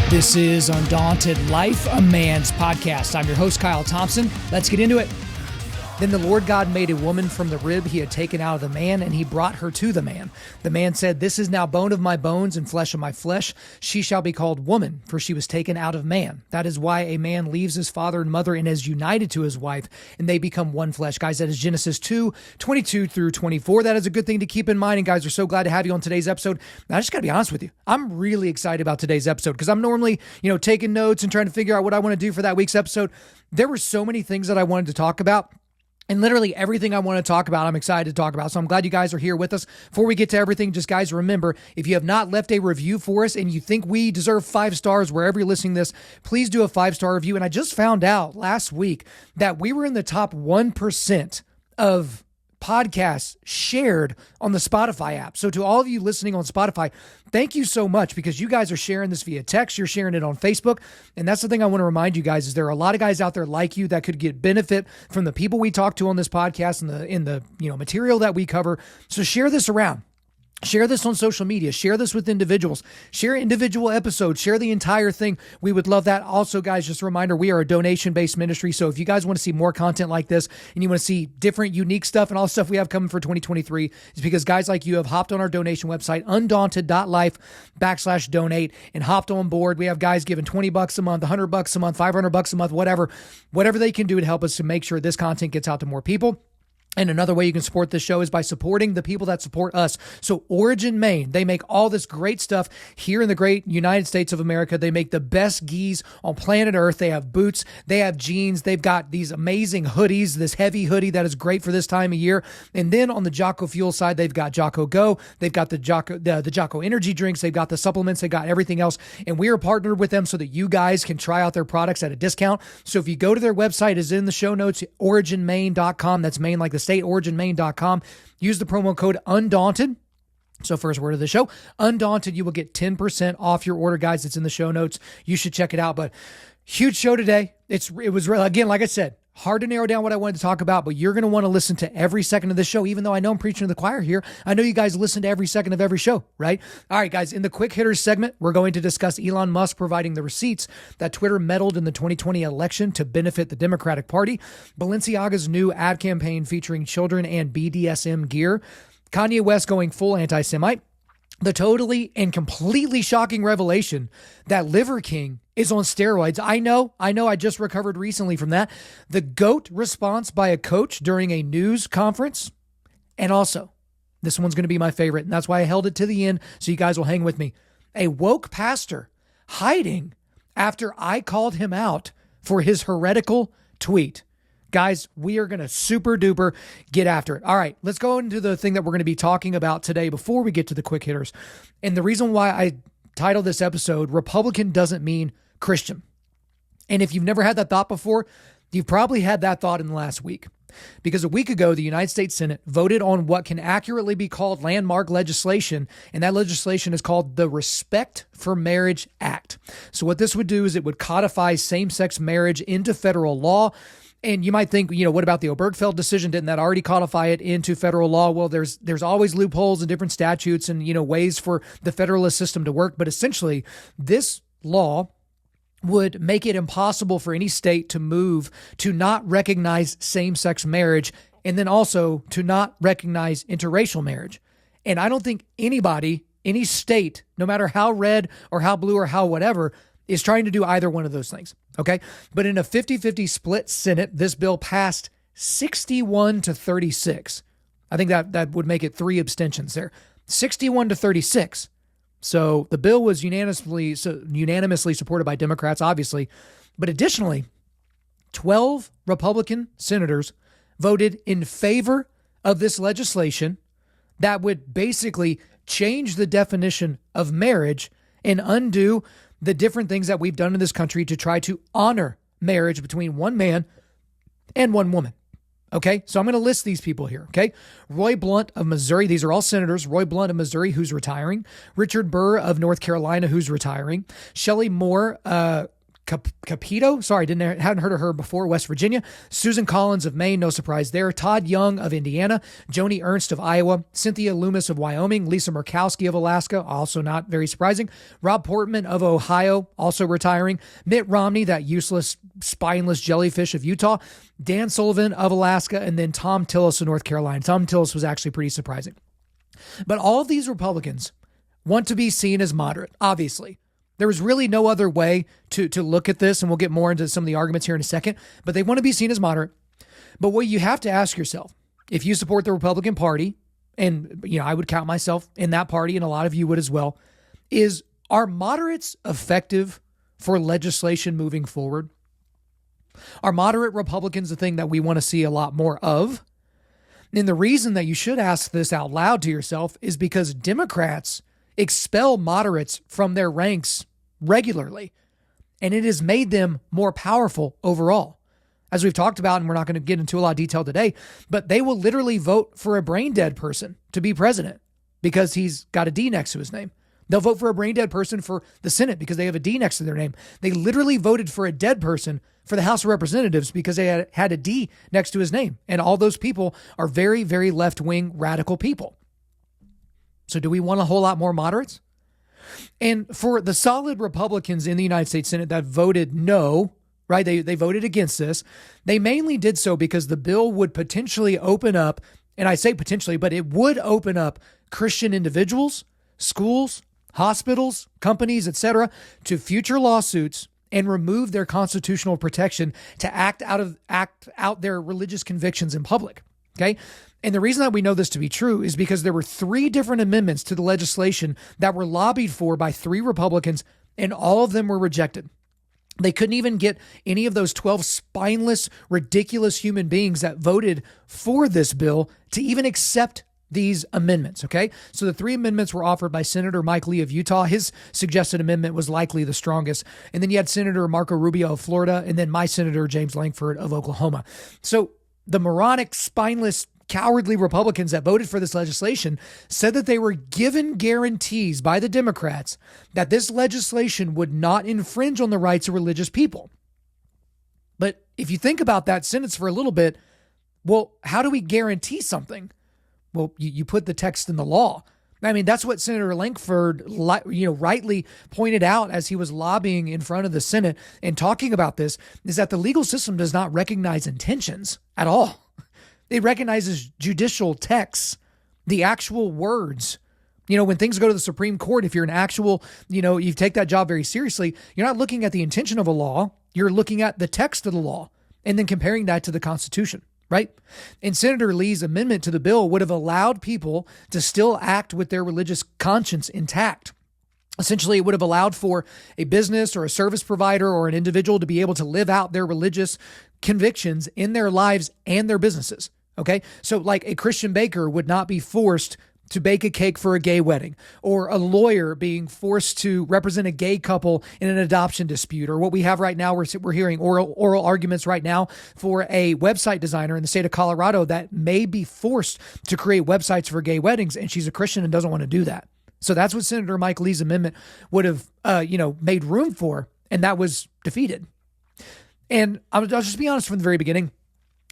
This is Undaunted.Life, a man's podcast. I'm your host, Kyle Thompson. Let's get into it. Then the Lord God made a woman from the rib he had taken out of the man, and he brought her to the man. The man said, "This is now bone of my bones and flesh of my flesh. She shall be called woman, for she was taken out of man. That is why a man leaves his father and mother and is united to his wife, and they become one flesh." Guys, that is Genesis 2:22 through 24. That is a good thing to keep in mind. And guys, we're so glad to have you on today's episode. Now, I just got to be honest with you. I'm really excited about today's episode because I'm normally, taking notes and trying to figure out what I want to do for that week's episode. There were so many things that I wanted to talk about. And literally everything I want to talk about, I'm excited to talk about. So I'm glad you guys are here with us. Before we get to everything, just guys, remember, if you have not left a review for us and you think we deserve 5 stars wherever you're listening to this, please do a 5-star review. And I just found out last week that we were in the top 1% of podcasts shared on the Spotify app. So to all of you listening on Spotify, thank you so much because you guys are sharing this via text. You're sharing it on Facebook. And that's the thing I want to remind you guys is there are a lot of guys out there like you that could get benefit from the people we talk to on this podcast and in the material that we cover. So share this around. Share this on social media. Share this with individuals. Share individual episodes. Share the entire thing. We would love that. Also, guys, just a reminder, we are a donation-based ministry. So if you guys want to see more content like this and you want to see different, unique stuff and all the stuff we have coming for 2023, it's because guys like you have hopped on our donation website, Undaunted.Life/donate, and hopped on board. We have guys giving $20 a month, $100 a month, $500 a month, whatever they can do to help us to make sure this content gets out to more people. And another way you can support this show is by supporting the people that support us. So Origin Maine, they make all this great stuff here in the great United States of America. They make the best gis on planet Earth. They have boots, they have jeans, they've got these amazing hoodies, this heavy hoodie that is great for this time of year. And then on the Jocko Fuel side, they've got Jocko Go, they've got the Jocko energy drinks, they've got the supplements, they've got everything else. And we are partnered with them so that you guys can try out their products at a discount. So if you go to their website, it's in the show notes, originmaine.com. That's Maine like the state, originmaine.com. Use the promo code UNDAUNTED. So first word of the show, Undaunted, you will get 10% off your order, guys. It's in the show notes. You should check it out. But huge show today. It was, again, like I said, hard to narrow down what I wanted to talk about, but you're going to want to listen to every second of this show, even though I know I'm preaching to the choir here. I know you guys listen to every second of every show, right? All right, guys, in the quick hitters segment, we're going to discuss Elon Musk providing the receipts that Twitter meddled in the 2020 election to benefit the Democratic Party, Balenciaga's new ad campaign featuring children and BDSM gear, Kanye West going full anti-Semite, the totally and completely shocking revelation that Liver King is on steroids. I know. I just recovered recently from that. The GOAT response by a coach during a news conference. And also, this one's going to be my favorite, and that's why I held it to the end, so you guys will hang with me. A woke pastor hiding after I called him out for his heretical tweet. Guys, we are going to super duper get after it. All right, let's go into the thing that we're going to be talking about today before we get to the quick hitters. And the reason why I titled this episode, Republican Doesn't Mean Christian. And if you've never had that thought before, you've probably had that thought in the last week. Because a week ago, the United States Senate voted on what can accurately be called landmark legislation, and that legislation is called the Respect for Marriage Act. So what this would do is it would codify same-sex marriage into federal law. And you might think, what about the Obergefell decision? Didn't that already codify it into federal law? Well, there's always loopholes and different statutes and, ways for the federalist system to work. But essentially, this law would make it impossible for any state to move to not recognize same-sex marriage and then also to not recognize interracial marriage. And I don't think anybody, any state, no matter how red or how blue or how whatever, is trying to do either one of those things, okay? But in a 50-50 split Senate, this bill passed 61-36. I think that would make it 3 abstentions there. 61-36. So the bill was unanimously supported by Democrats, obviously. But additionally, 12 Republican senators voted in favor of this legislation that would basically change the definition of marriage and undo the different things that we've done in this country to try to honor marriage between one man and one woman. Okay, so I'm going to list these people here. Okay, Roy Blunt of Missouri. These are all senators. Roy Blunt of Missouri, who's retiring. Richard Burr of North Carolina, who's retiring. Shelley Moore, Capito. Sorry, hadn't heard of her before. West Virginia. Susan Collins of Maine. No surprise there. Todd Young of Indiana. Joni Ernst of Iowa. Cynthia Loomis of Wyoming. Lisa Murkowski of Alaska. Also not very surprising. Rob Portman of Ohio. Also retiring. Mitt Romney, that useless, spineless jellyfish of Utah. Dan Sullivan of Alaska. And then Tom Tillis of North Carolina. Tom Tillis was actually pretty surprising. But all of these Republicans want to be seen as moderate, obviously. There was really no other way to look at this, and we'll get more into some of the arguments here in a second, but they want to be seen as moderate. But what you have to ask yourself, if you support the Republican Party, and I would count myself in that party, and a lot of you would as well, is, are moderates effective for legislation moving forward? Are moderate Republicans the thing that we want to see a lot more of? And the reason that you should ask this out loud to yourself is because Democrats expel moderates from their ranks regularly, and it has made them more powerful overall. As we've talked about, and we're not going to get into a lot of detail today, but they will literally vote for a brain dead person to be president because he's got a D next to his name. They'll vote for a brain dead person for the Senate because they have a D next to their name. They literally voted for a dead person for the House of Representatives because they had a D next to his name. And all those people are very, very left-wing radical people. So do we want a whole lot more moderates? And for the solid Republicans in the United States Senate that voted no, right? They voted against this. They mainly did so because the bill would potentially open up, and I say potentially, but it would open up Christian individuals, schools, hospitals, companies, etc., to future lawsuits and remove their constitutional protection to act out their religious convictions in public. Okay. And the reason that we know this to be true is because there were 3 different amendments to the legislation that were lobbied for by 3 Republicans, and all of them were rejected. They couldn't even get any of those 12 spineless, ridiculous human beings that voted for this bill to even accept these amendments, okay? So the 3 amendments were offered by Senator Mike Lee of Utah. His suggested amendment was likely the strongest. And then you had Senator Marco Rubio of Florida, and then my Senator James Lankford of Oklahoma. So the moronic, spineless, cowardly Republicans that voted for this legislation said that they were given guarantees by the Democrats that this legislation would not infringe on the rights of religious people. But if you think about that sentence for a little bit, well, how do we guarantee something? Well, you put the text in the law. I mean, that's what Senator Lankford, rightly pointed out as he was lobbying in front of the Senate and talking about this, is that the legal system does not recognize intentions at all. It recognizes judicial texts, the actual words. When things go to the Supreme Court, if you're an actual, you take that job very seriously, you're not looking at the intention of a law. You're looking at the text of the law and then comparing that to the Constitution, right? And Senator Lee's amendment to the bill would have allowed people to still act with their religious conscience intact. Essentially, it would have allowed for a business or a service provider or an individual to be able to live out their religious convictions in their lives and their businesses. Okay, so like a Christian baker would not be forced to bake a cake for a gay wedding, or a lawyer being forced to represent a gay couple in an adoption dispute, or what we have right now, we're hearing oral arguments right now for a website designer in the state of Colorado that may be forced to create websites for gay weddings, and she's a Christian and doesn't want to do that. So that's what Senator Mike Lee's amendment would have, made room for, and that was defeated. And I'll just be honest from the very beginning.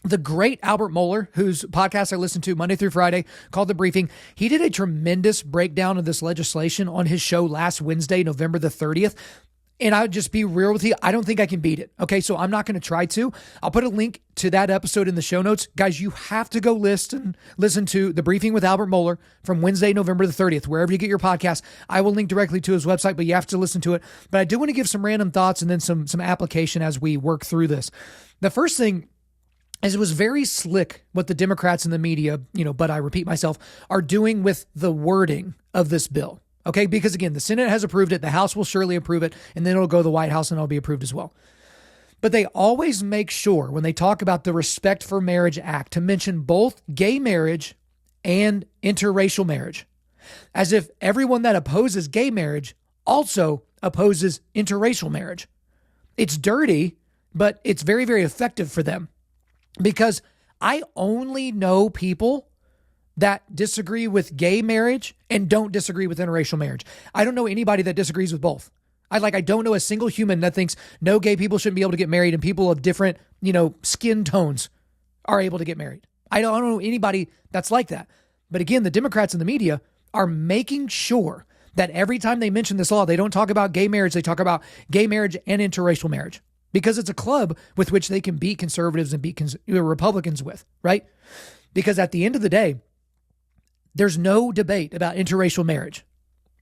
The great Albert Mohler, whose podcast I listen to Monday through Friday called The Briefing, he did a tremendous breakdown of this legislation on his show last Wednesday, November the 30th. And I would just be real with you. I don't think I can beat it. Okay, so I'm not going to try to. I'll put a link to that episode in the show notes. Guys, you have to go listen to The Briefing with Albert Mohler from Wednesday, November the 30th, wherever you get your podcast. I will link directly to his website, but you have to listen to it. But I do want to give some random thoughts and then some application as we work through this. The first thing is it was very slick what the Democrats and the media, but I repeat myself, are doing with the wording of this bill. Okay, because again, the Senate has approved it, the House will surely approve it, and then it'll go to the White House and it'll be approved as well. But they always make sure when they talk about the Respect for Marriage Act to mention both gay marriage and interracial marriage, as if everyone that opposes gay marriage also opposes interracial marriage. It's dirty, but it's very, very effective for them. Because I only know people that disagree with gay marriage and don't disagree with interracial marriage. I don't know anybody that disagrees with both. I don't know a single human that thinks no gay people shouldn't be able to get married and people of different, skin tones are able to get married. I don't know anybody that's like that. But again, the Democrats and the media are making sure that every time they mention this law, they don't talk about gay marriage. They talk about gay marriage and interracial marriage because it's a club with which they can beat conservatives and beat Republicans with, right? Because at the end of the day, there's no debate about interracial marriage,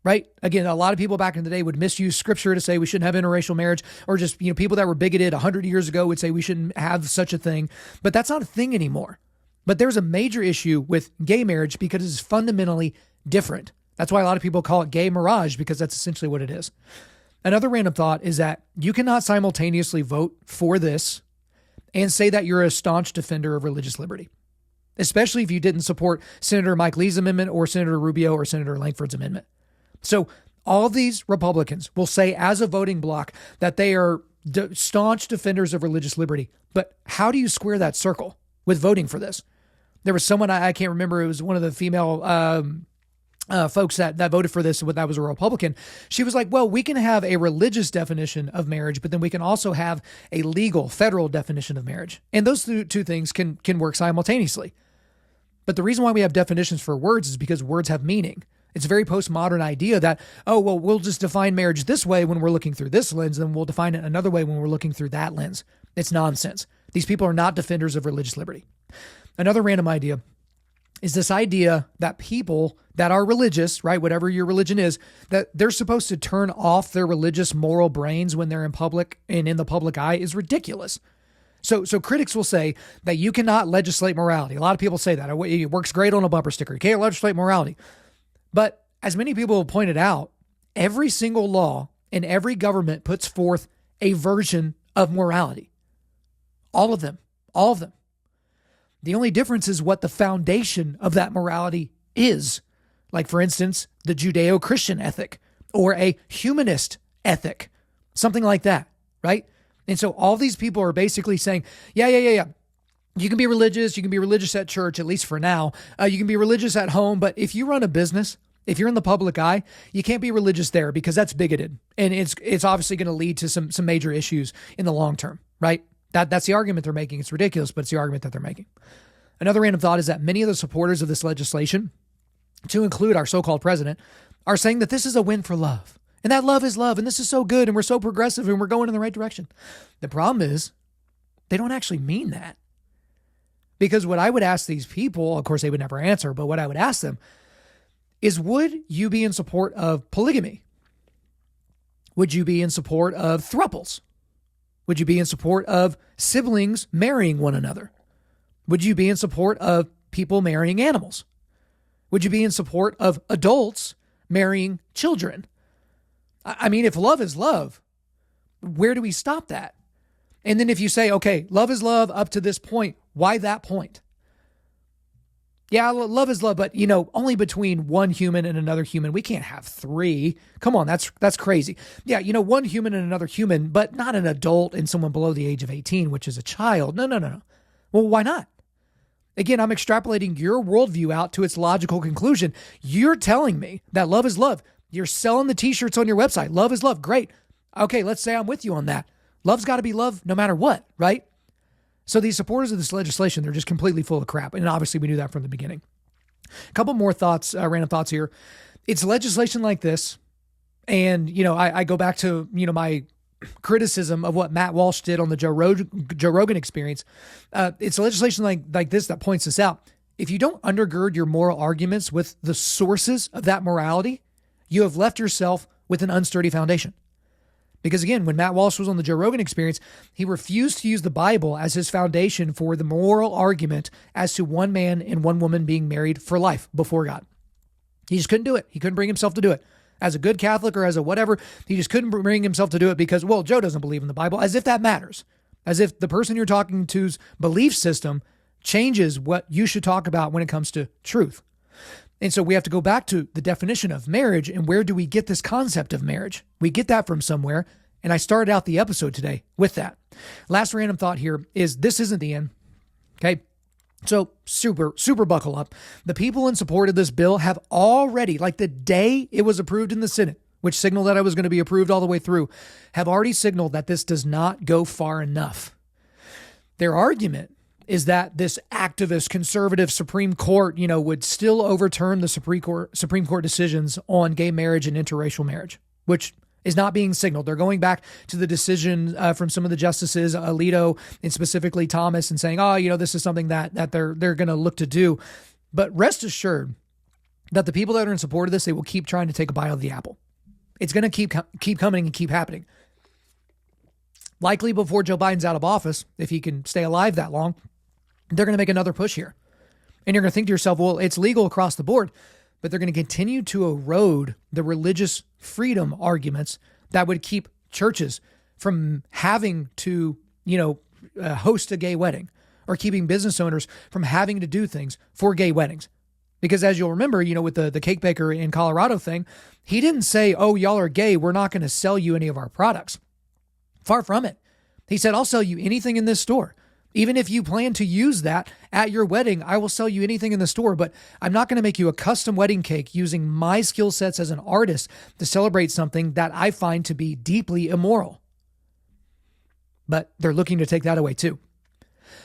right? Again, a lot of people back in the day would misuse scripture to say we shouldn't have interracial marriage, or just, people that were bigoted 100 years ago would say we shouldn't have such a thing. But that's not a thing anymore. But there's a major issue with gay marriage because it's fundamentally different. That's why a lot of people call it gay mirage, because that's essentially what it is. Another random thought is that you cannot simultaneously vote for this and say that you're a staunch defender of religious liberty, especially if you didn't support Senator Mike Lee's amendment or Senator Rubio or Senator Langford's amendment. So all of these Republicans will say as a voting bloc that they are staunch defenders of religious liberty. But how do you square that circle with voting for this? There was someone, I can't remember, it was one of the female folks that voted for this, that was a Republican. She was like, well, we can have a religious definition of marriage, but then we can also have a legal federal definition of marriage. And those two things can work simultaneously. But the reason why we have definitions for words is because words have meaning. It's a very postmodern idea that, oh, well, we'll just define marriage this way when we're looking through this lens, and we'll define it another way when we're looking through that lens. It's nonsense. These people are not defenders of religious liberty. Another random idea is this idea that people that are religious, right, whatever your religion is, that they're supposed to turn off their religious moral brains when they're in public and in the public eye is ridiculous. So critics will say that you cannot legislate morality. A lot of people say that. It works great on a bumper sticker. You can't legislate morality. But as many people have pointed out, every single law in every government puts forth a version of morality. All of them. All of them. The only difference is what the foundation of that morality is. Like, for instance, the Judeo-Christian ethic or a humanist ethic, something like that, right? And so all these people are basically saying, yeah. You can be religious. You can be religious at church, at least for now. You can be religious at home. But if you run a business, if you're in the public eye, you can't be religious there because that's bigoted. And it's obviously going to lead to some major issues in the long term, right? That's the argument they're making. It's ridiculous, but it's the argument that they're making. Another random thought is that many of the supporters of this legislation, to include our so-called president, are saying that this is a win for love. And that love is love. And this is so good. And we're so progressive and we're going in the right direction. The problem is they don't actually mean that. Because what I would ask these people, of course, they would never answer, but what I would ask them is, would you be in support of polygamy? Would you be in support of thruples? Would you be in support of siblings marrying one another? Would you be in support of people marrying animals? Would you be in support of adults marrying children? I mean, if love is love, where do we stop that? And then if you say, okay, love is love up to this point, why that point? Yeah, love is love, but only between one human and another human. We can't have three. Come on, that's crazy. Yeah, one human and another human, but not an adult and someone below the age of 18, which is a child. No. Well, why not? Again, I'm extrapolating your worldview out to its logical conclusion. You're telling me that love is love. You're selling the t-shirts on your website. Love is love. Great. Okay, let's say I'm with you on that. Love's got to be love no matter what, right? So these supporters of this legislation, they're just completely full of crap. And obviously we knew that from the beginning. A couple more thoughts, random thoughts here. It's legislation like this. And, I go back to, my criticism of what Matt Walsh did on the Joe Rogan Experience. It's legislation like this that points this out. If you don't undergird your moral arguments with the sources of that morality, you have left yourself with an unsturdy foundation. Because again, when Matt Walsh was on the Joe Rogan Experience, he refused to use the Bible as his foundation for the moral argument as to one man and one woman being married for life before God. He just couldn't do it. He couldn't bring himself to do it. As a good Catholic or as a whatever, he just couldn't bring himself to do it because, well, Joe doesn't believe in the Bible, as if that matters. As if the person you're talking to's belief system changes what you should talk about when it comes to truth. And so we have to go back to the definition of marriage and where do we get this concept of marriage? We get that from somewhere. And I started out the episode today with that. Last random thought here is this isn't the end. Okay. So super buckle up. The people in support of this bill have already, like the day it was approved in the Senate, which signaled that I was going to be approved all the way through, have already signaled that this does not go far enough. Their argument is that this activist conservative Supreme Court, would still overturn the Supreme Court decisions on gay marriage and interracial marriage, which is not being signaled. They're going back to the decision from some of the justices, Alito and specifically Thomas, and saying, this is something that they're going to look to do. But rest assured that the people that are in support of this, they will keep trying to take a bite out of the apple. It's going to keep coming and keep happening. Likely before Joe Biden's out of office, if he can stay alive that long, they're going to make another push here. And you're going to think to yourself, well, it's legal across the board, but they're going to continue to erode the religious freedom arguments that would keep churches from having to, host a gay wedding, or keeping business owners from having to do things for gay weddings. Because as you'll remember, with the cake baker in Colorado thing, he didn't say, oh, y'all are gay, we're not going to sell you any of our products. Far from it. He said, I'll sell you anything in this store. Even if you plan to use that at your wedding, I will sell you anything in the store, but I'm not going to make you a custom wedding cake using my skill sets as an artist to celebrate something that I find to be deeply immoral. But they're looking to take that away too.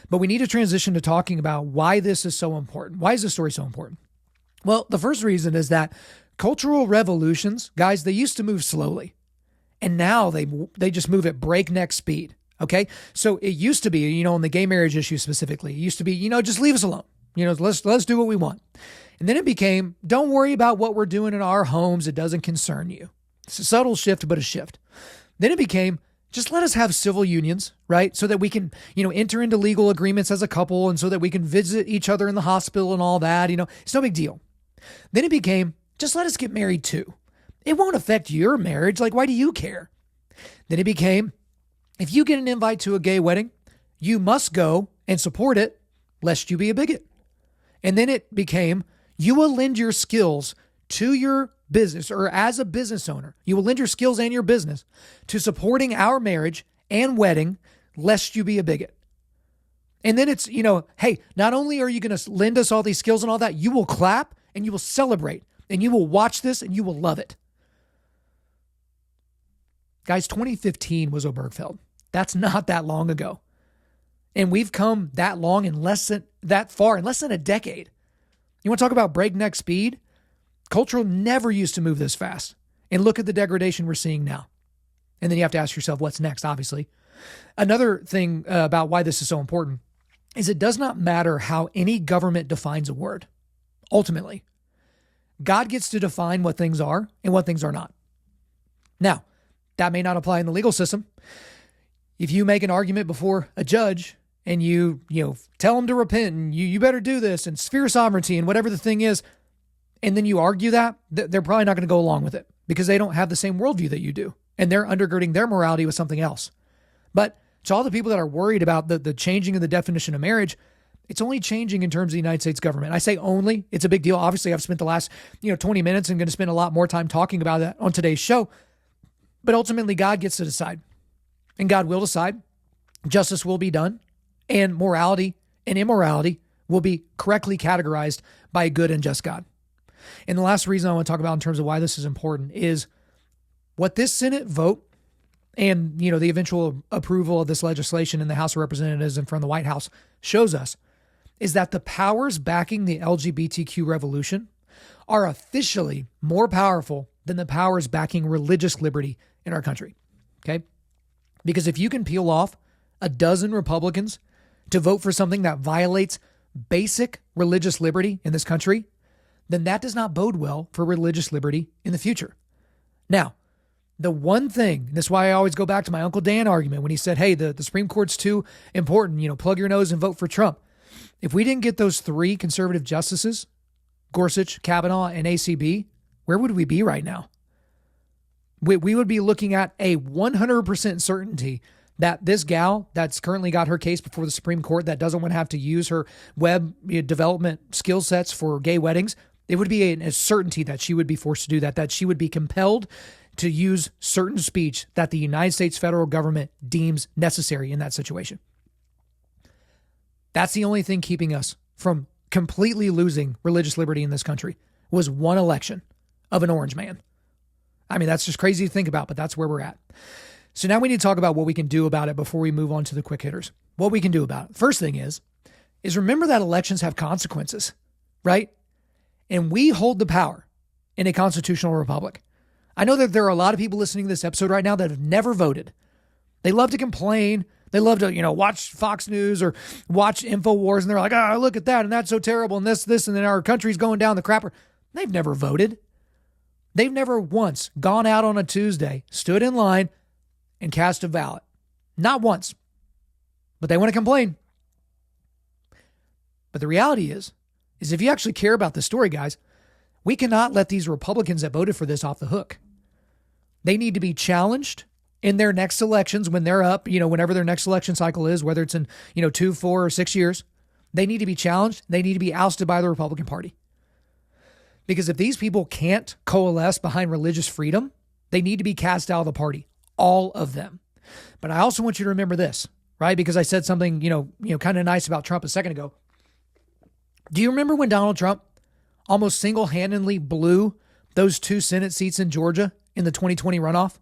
But we need to transition to talking about why this is so important. Why is this story so important? Well, the first reason is that cultural revolutions, guys, they used to move slowly, and now they just move at breakneck speed. Okay. So it used to be, on the gay marriage issue specifically, it used to be, just leave us alone. Let's do what we want. And then it became, don't worry about what we're doing in our homes. It doesn't concern you. It's a subtle shift, but a shift. Then it became, just let us have civil unions, right? So that we can, enter into legal agreements as a couple, and so that we can visit each other in the hospital and all that, it's no big deal. Then it became, just let us get married too. It won't affect your marriage. Like, why do you care? Then it became, if you get an invite to a gay wedding, you must go and support it, lest you be a bigot. And then it became, you will lend your skills to your business, or as a business owner, you will lend your skills and your business to supporting our marriage and wedding, lest you be a bigot. And then it's, hey, not only are you going to lend us all these skills and all that, you will clap and you will celebrate and you will watch this and you will love it. Guys, 2015 was Obergefell. That's not that long ago. And we've come that long in less than a decade. You want to talk about breakneck speed? Culture never used to move this fast. And look at the degradation we're seeing now. And then you have to ask yourself, what's next, obviously. Another thing about why this is so important is it does not matter how any government defines a word. Ultimately, God gets to define what things are and what things are not. Now, that may not apply in the legal system. If you make an argument before a judge and you tell him to repent and you better do this and sphere sovereignty and whatever the thing is, and then you argue that, they're probably not going to go along with it because they don't have the same worldview that you do. And they're undergirding their morality with something else. But to all the people that are worried about the changing of the definition of marriage, it's only changing in terms of the United States government. I say only. It's a big deal. Obviously, I've spent the last 20 minutes and going to spend a lot more time talking about that on today's show. But ultimately, God gets to decide. And God will decide. Justice will be done. And morality and immorality will be correctly categorized by a good and just God. And the last reason I want to talk about in terms of why this is important is what this Senate vote and, the eventual approval of this legislation in the House of Representatives and from the White House shows us is that the powers backing the LGBTQ revolution are officially more powerful than the powers backing religious liberty in our country. Okay? Because if you can peel off a dozen Republicans to vote for something that violates basic religious liberty in this country, then that does not bode well for religious liberty in the future. Now, the one thing, and this is why I always go back to my Uncle Dan argument when he said, hey, the Supreme Court's too important, plug your nose and vote for Trump. If we didn't get those three conservative justices, Gorsuch, Kavanaugh, and ACB, where would we be right now? We would be looking at a 100% certainty that this gal that's currently got her case before the Supreme Court that doesn't want to have to use her web development skill sets for gay weddings, it would be a certainty that she would be forced to do that she would be compelled to use certain speech that the United States federal government deems necessary in that situation. That's the only thing keeping us from completely losing religious liberty in this country was one election of an orange man. I mean, that's just crazy to think about, but that's where we're at. So now we need to talk about what we can do about it before we move on to the quick hitters. What we can do about it. First thing is remember that elections have consequences, right? And we hold the power in a constitutional republic. I know that there are a lot of people listening to this episode right now that have never voted. They love to complain. They love to, watch Fox News or watch InfoWars, and they're like, oh, look at that, and that's so terrible, and this, and then our country's going down the crapper. They've never voted. They've never once gone out on a Tuesday, stood in line, and cast a ballot. Not once. But they want to complain. But the reality is if you actually care about this story, guys, we cannot let these Republicans that voted for this off the hook. They need to be challenged in their next elections when they're up, whenever their next election cycle is, whether it's in, 2, 4, or 6 years. They need to be challenged. They need to be ousted by the Republican Party. Because if these people can't coalesce behind religious freedom, they need to be cast out of the party. All of them. But I also want you to remember this, right? Because I said something, kind of nice about Trump a second ago. Do you remember when Donald Trump almost single-handedly blew those 2 Senate seats in Georgia in the 2020 runoff?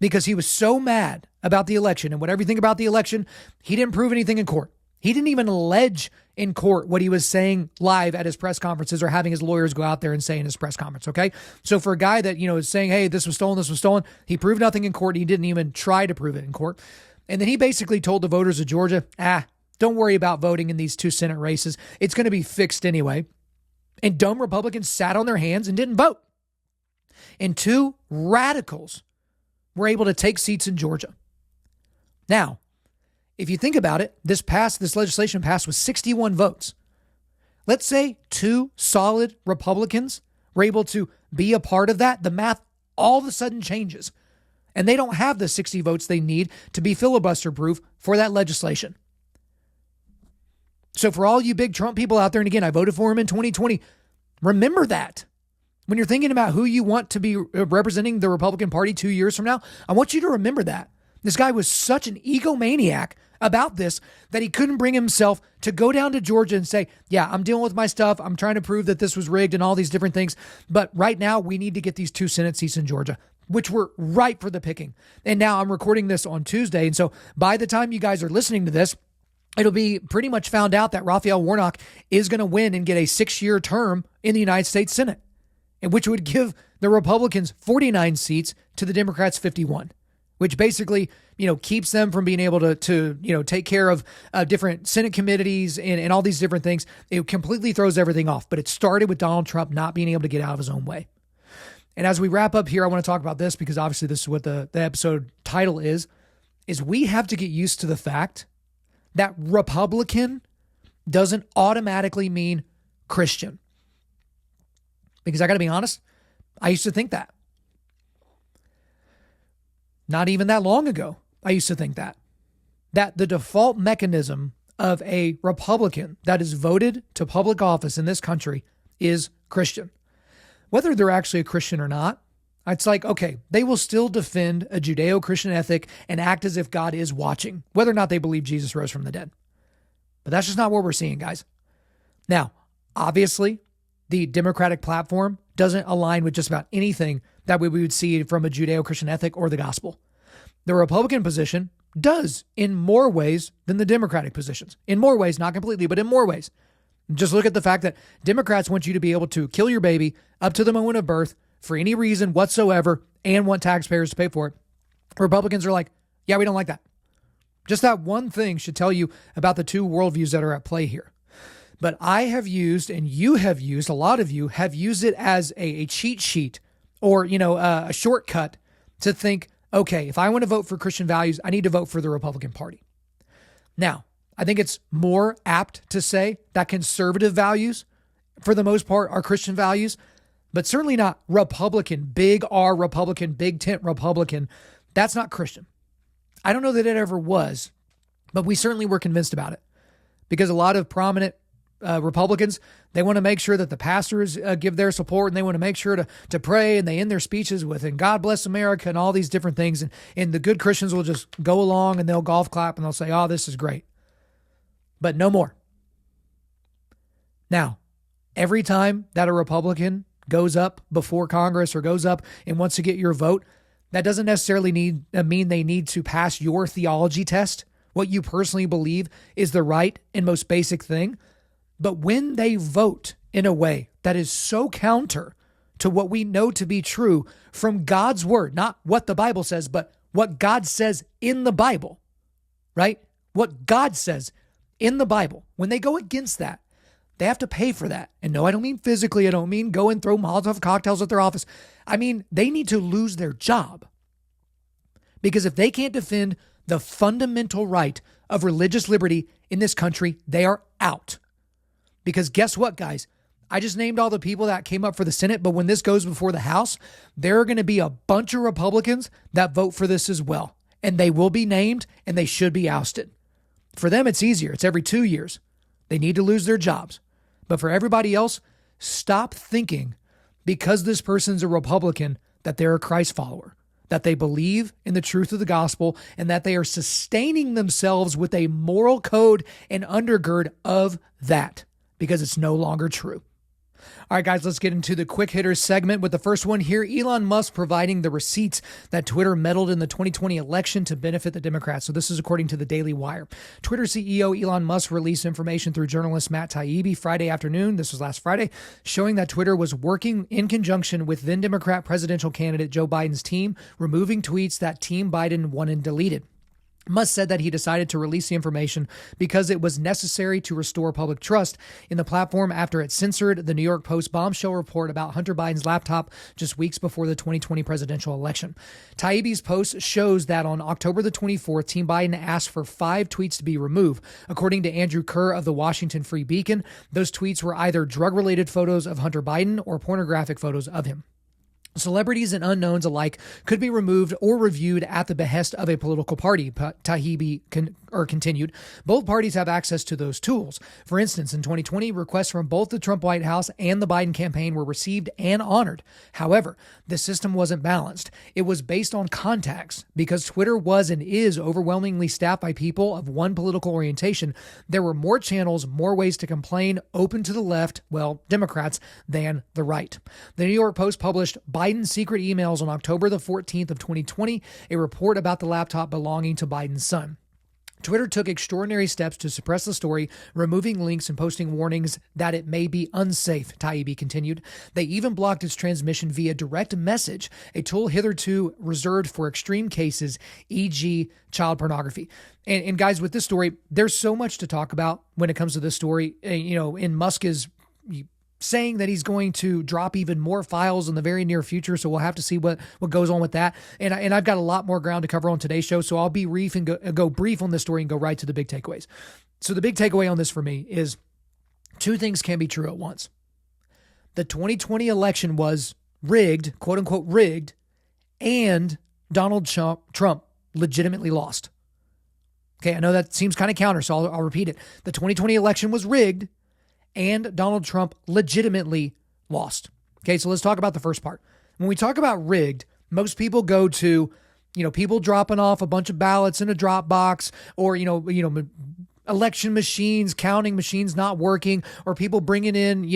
Because he was so mad about the election and whatever you think about the election, he didn't prove anything in court. He didn't even allege in court what he was saying live at his press conferences or having his lawyers go out there and say in his press conference, okay? So for a guy that, is saying, hey, this was stolen, he proved nothing in court. He didn't even try to prove it in court. And then he basically told the voters of Georgia, don't worry about voting in these 2 Senate races. It's going to be fixed anyway. And dumb Republicans sat on their hands and didn't vote. And 2 radicals were able to take seats in Georgia. Now, if you think about it, this legislation passed with 61 votes. Let's say 2 solid Republicans were able to be a part of that. The math all of a sudden changes. And they don't have the 60 votes they need to be filibuster proof for that legislation. So for all you big Trump people out there, and again, I voted for him in 2020, remember that. When you're thinking about who you want to be representing the Republican Party 2 years from now, I want you to remember that. This guy was such an egomaniac about this that he couldn't bring himself to go down to Georgia and say, yeah, I'm dealing with my stuff. I'm trying to prove that this was rigged and all these different things. But right now we need to get these 2 Senate seats in Georgia, which were ripe for the picking. And now I'm recording this on Tuesday. And so by the time you guys are listening to this, it'll be pretty much found out that Raphael Warnock is going to win and get a 6-year term in the United States Senate, and which would give the Republicans 49 seats to the Democrats 51, which basically, keeps them from being able to take care of different Senate committees and all these different things. It completely throws everything off. But it started with Donald Trump not being able to get out of his own way. And as we wrap up here, I want to talk about this because obviously this is what the episode title is we have to get used to the fact that Republican doesn't automatically mean Christian. Because I got to be honest, I used to think that. Not even that long ago, I used to think that the default mechanism of a Republican that is voted to public office in this country is Christian. Whether they're actually a Christian or not, it's like, okay, they will still defend a Judeo-Christian ethic and act as if God is watching, whether or not they believe Jesus rose from the dead. But that's just not what we're seeing, guys. Now, obviously, the Democratic platform doesn't align with just about anything that we would see from a Judeo-Christian ethic or the gospel. The Republican position does in more ways than the Democratic positions. In more ways, not completely, but in more ways. Just look at the fact that Democrats want you to be able to kill your baby up to the moment of birth for any reason whatsoever and want taxpayers to pay for it. Republicans are like, yeah, we don't like that. Just that one thing should tell you about the 2 worldviews that are at play here. But I have used, and you have used, a lot of you have used it as a cheat sheet or, a shortcut to think, okay, if I want to vote for Christian values, I need to vote for the Republican Party. Now, I think it's more apt to say that conservative values, for the most part, are Christian values, but certainly not Republican, big R Republican, big tent Republican. That's not Christian. I don't know that it ever was, but we certainly were convinced about it because a lot of prominent Republicans, they want to make sure that the pastors give their support, and they want to make sure to pray, and they end their speeches with, and God bless America and all these different things. And the good Christians will just go along and they'll golf clap and they'll say, oh, this is great. But no more. Now, every time that a Republican goes up before Congress or goes up and wants to get your vote, that doesn't necessarily mean they need to pass your theology test, what you personally believe is the right and most basic thing. But when they vote in a way that is so counter to what we know to be true from God's word, not what the Bible says, but what God says in the Bible, right? What God says in the Bible, when they go against that, they have to pay for that. And no, I don't mean physically. I don't mean go and throw Molotov cocktails at their office. I mean, they need to lose their job. Because if they can't defend the fundamental right of religious liberty in this country, they are out. Because guess what, guys? I just named all the people that came up for the Senate, but when this goes before the House, there are going to be a bunch of Republicans that vote for this as well. And they will be named and they should be ousted. For them, it's easier. It's every 2 years. They need to lose their jobs. But for everybody else, stop thinking because this person's a Republican that they're a Christ follower, that they believe in the truth of the gospel, and that they are sustaining themselves with a moral code and undergird of that, because it's no longer true. All right, guys, let's get into the quick hitters segment with the first one here. Elon Musk providing the receipts that Twitter meddled in the 2020 election to benefit the Democrats. So this is according to the Daily Wire. Twitter CEO Elon Musk released information through journalist Matt Taibbi Friday afternoon, this was last Friday, showing that Twitter was working in conjunction with then Democrat presidential candidate Joe Biden's team, removing tweets that Team Biden wanted deleted. Musk said that he decided to release the information because it was necessary to restore public trust in the platform after it censored the New York Post bombshell report about Hunter Biden's laptop just weeks before the 2020 presidential election. Taibbi's post shows that on October the 24th, Team Biden asked for 5 tweets to be removed. According to Andrew Kerr of the Washington Free Beacon, those tweets were either drug-related photos of Hunter Biden or pornographic photos of him. Celebrities and unknowns alike could be removed or reviewed at the behest of a political party, Taibbi continued. Both parties have access to those tools. For instance, in 2020, requests from both the Trump White House and the Biden campaign were received and honored. However, the system wasn't balanced. It was based on contacts. Because Twitter was and is overwhelmingly staffed by people of one political orientation, there were more channels, more ways to complain, open to the left, well, Democrats, than the right. The New York Post published Biden's secret emails on October the 14th of 2020, a report about the laptop belonging to Biden's son. Twitter took extraordinary steps to suppress the story, removing links and posting warnings that it may be unsafe, Taibbi continued. They even blocked its transmission via direct message, a tool hitherto reserved for extreme cases, e.g. child pornography. And guys, with this story, there's so much to talk about when it comes to this story. And Musk is saying that he's going to drop even more files in the very near future. So we'll have to see what goes on with that. And I've got a lot more ground to cover on today's show. So I'll be brief and go brief on this story and go right to the big takeaways. So the big takeaway on this for me is 2 things can be true at once. The 2020 election was rigged, quote unquote rigged, and Donald Trump legitimately lost. Okay, I know that seems kind of counter, so I'll repeat it. The 2020 election was rigged, and Donald Trump legitimately lost. Okay, so let's talk about the first part. When we talk about rigged, most people go to, people dropping off a bunch of ballots in a drop box, or, election machines, counting machines not working, or people bringing in,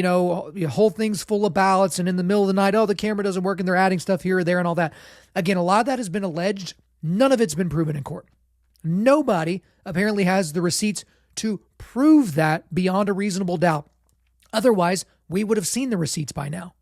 whole things full of ballots, and in the middle of the night, the camera doesn't work, and they're adding stuff here or there and all that. Again, a lot of that has been alleged. None of it's been proven in court. Nobody apparently has the receipts to prove that beyond a reasonable doubt. Otherwise, we would have seen the receipts by now.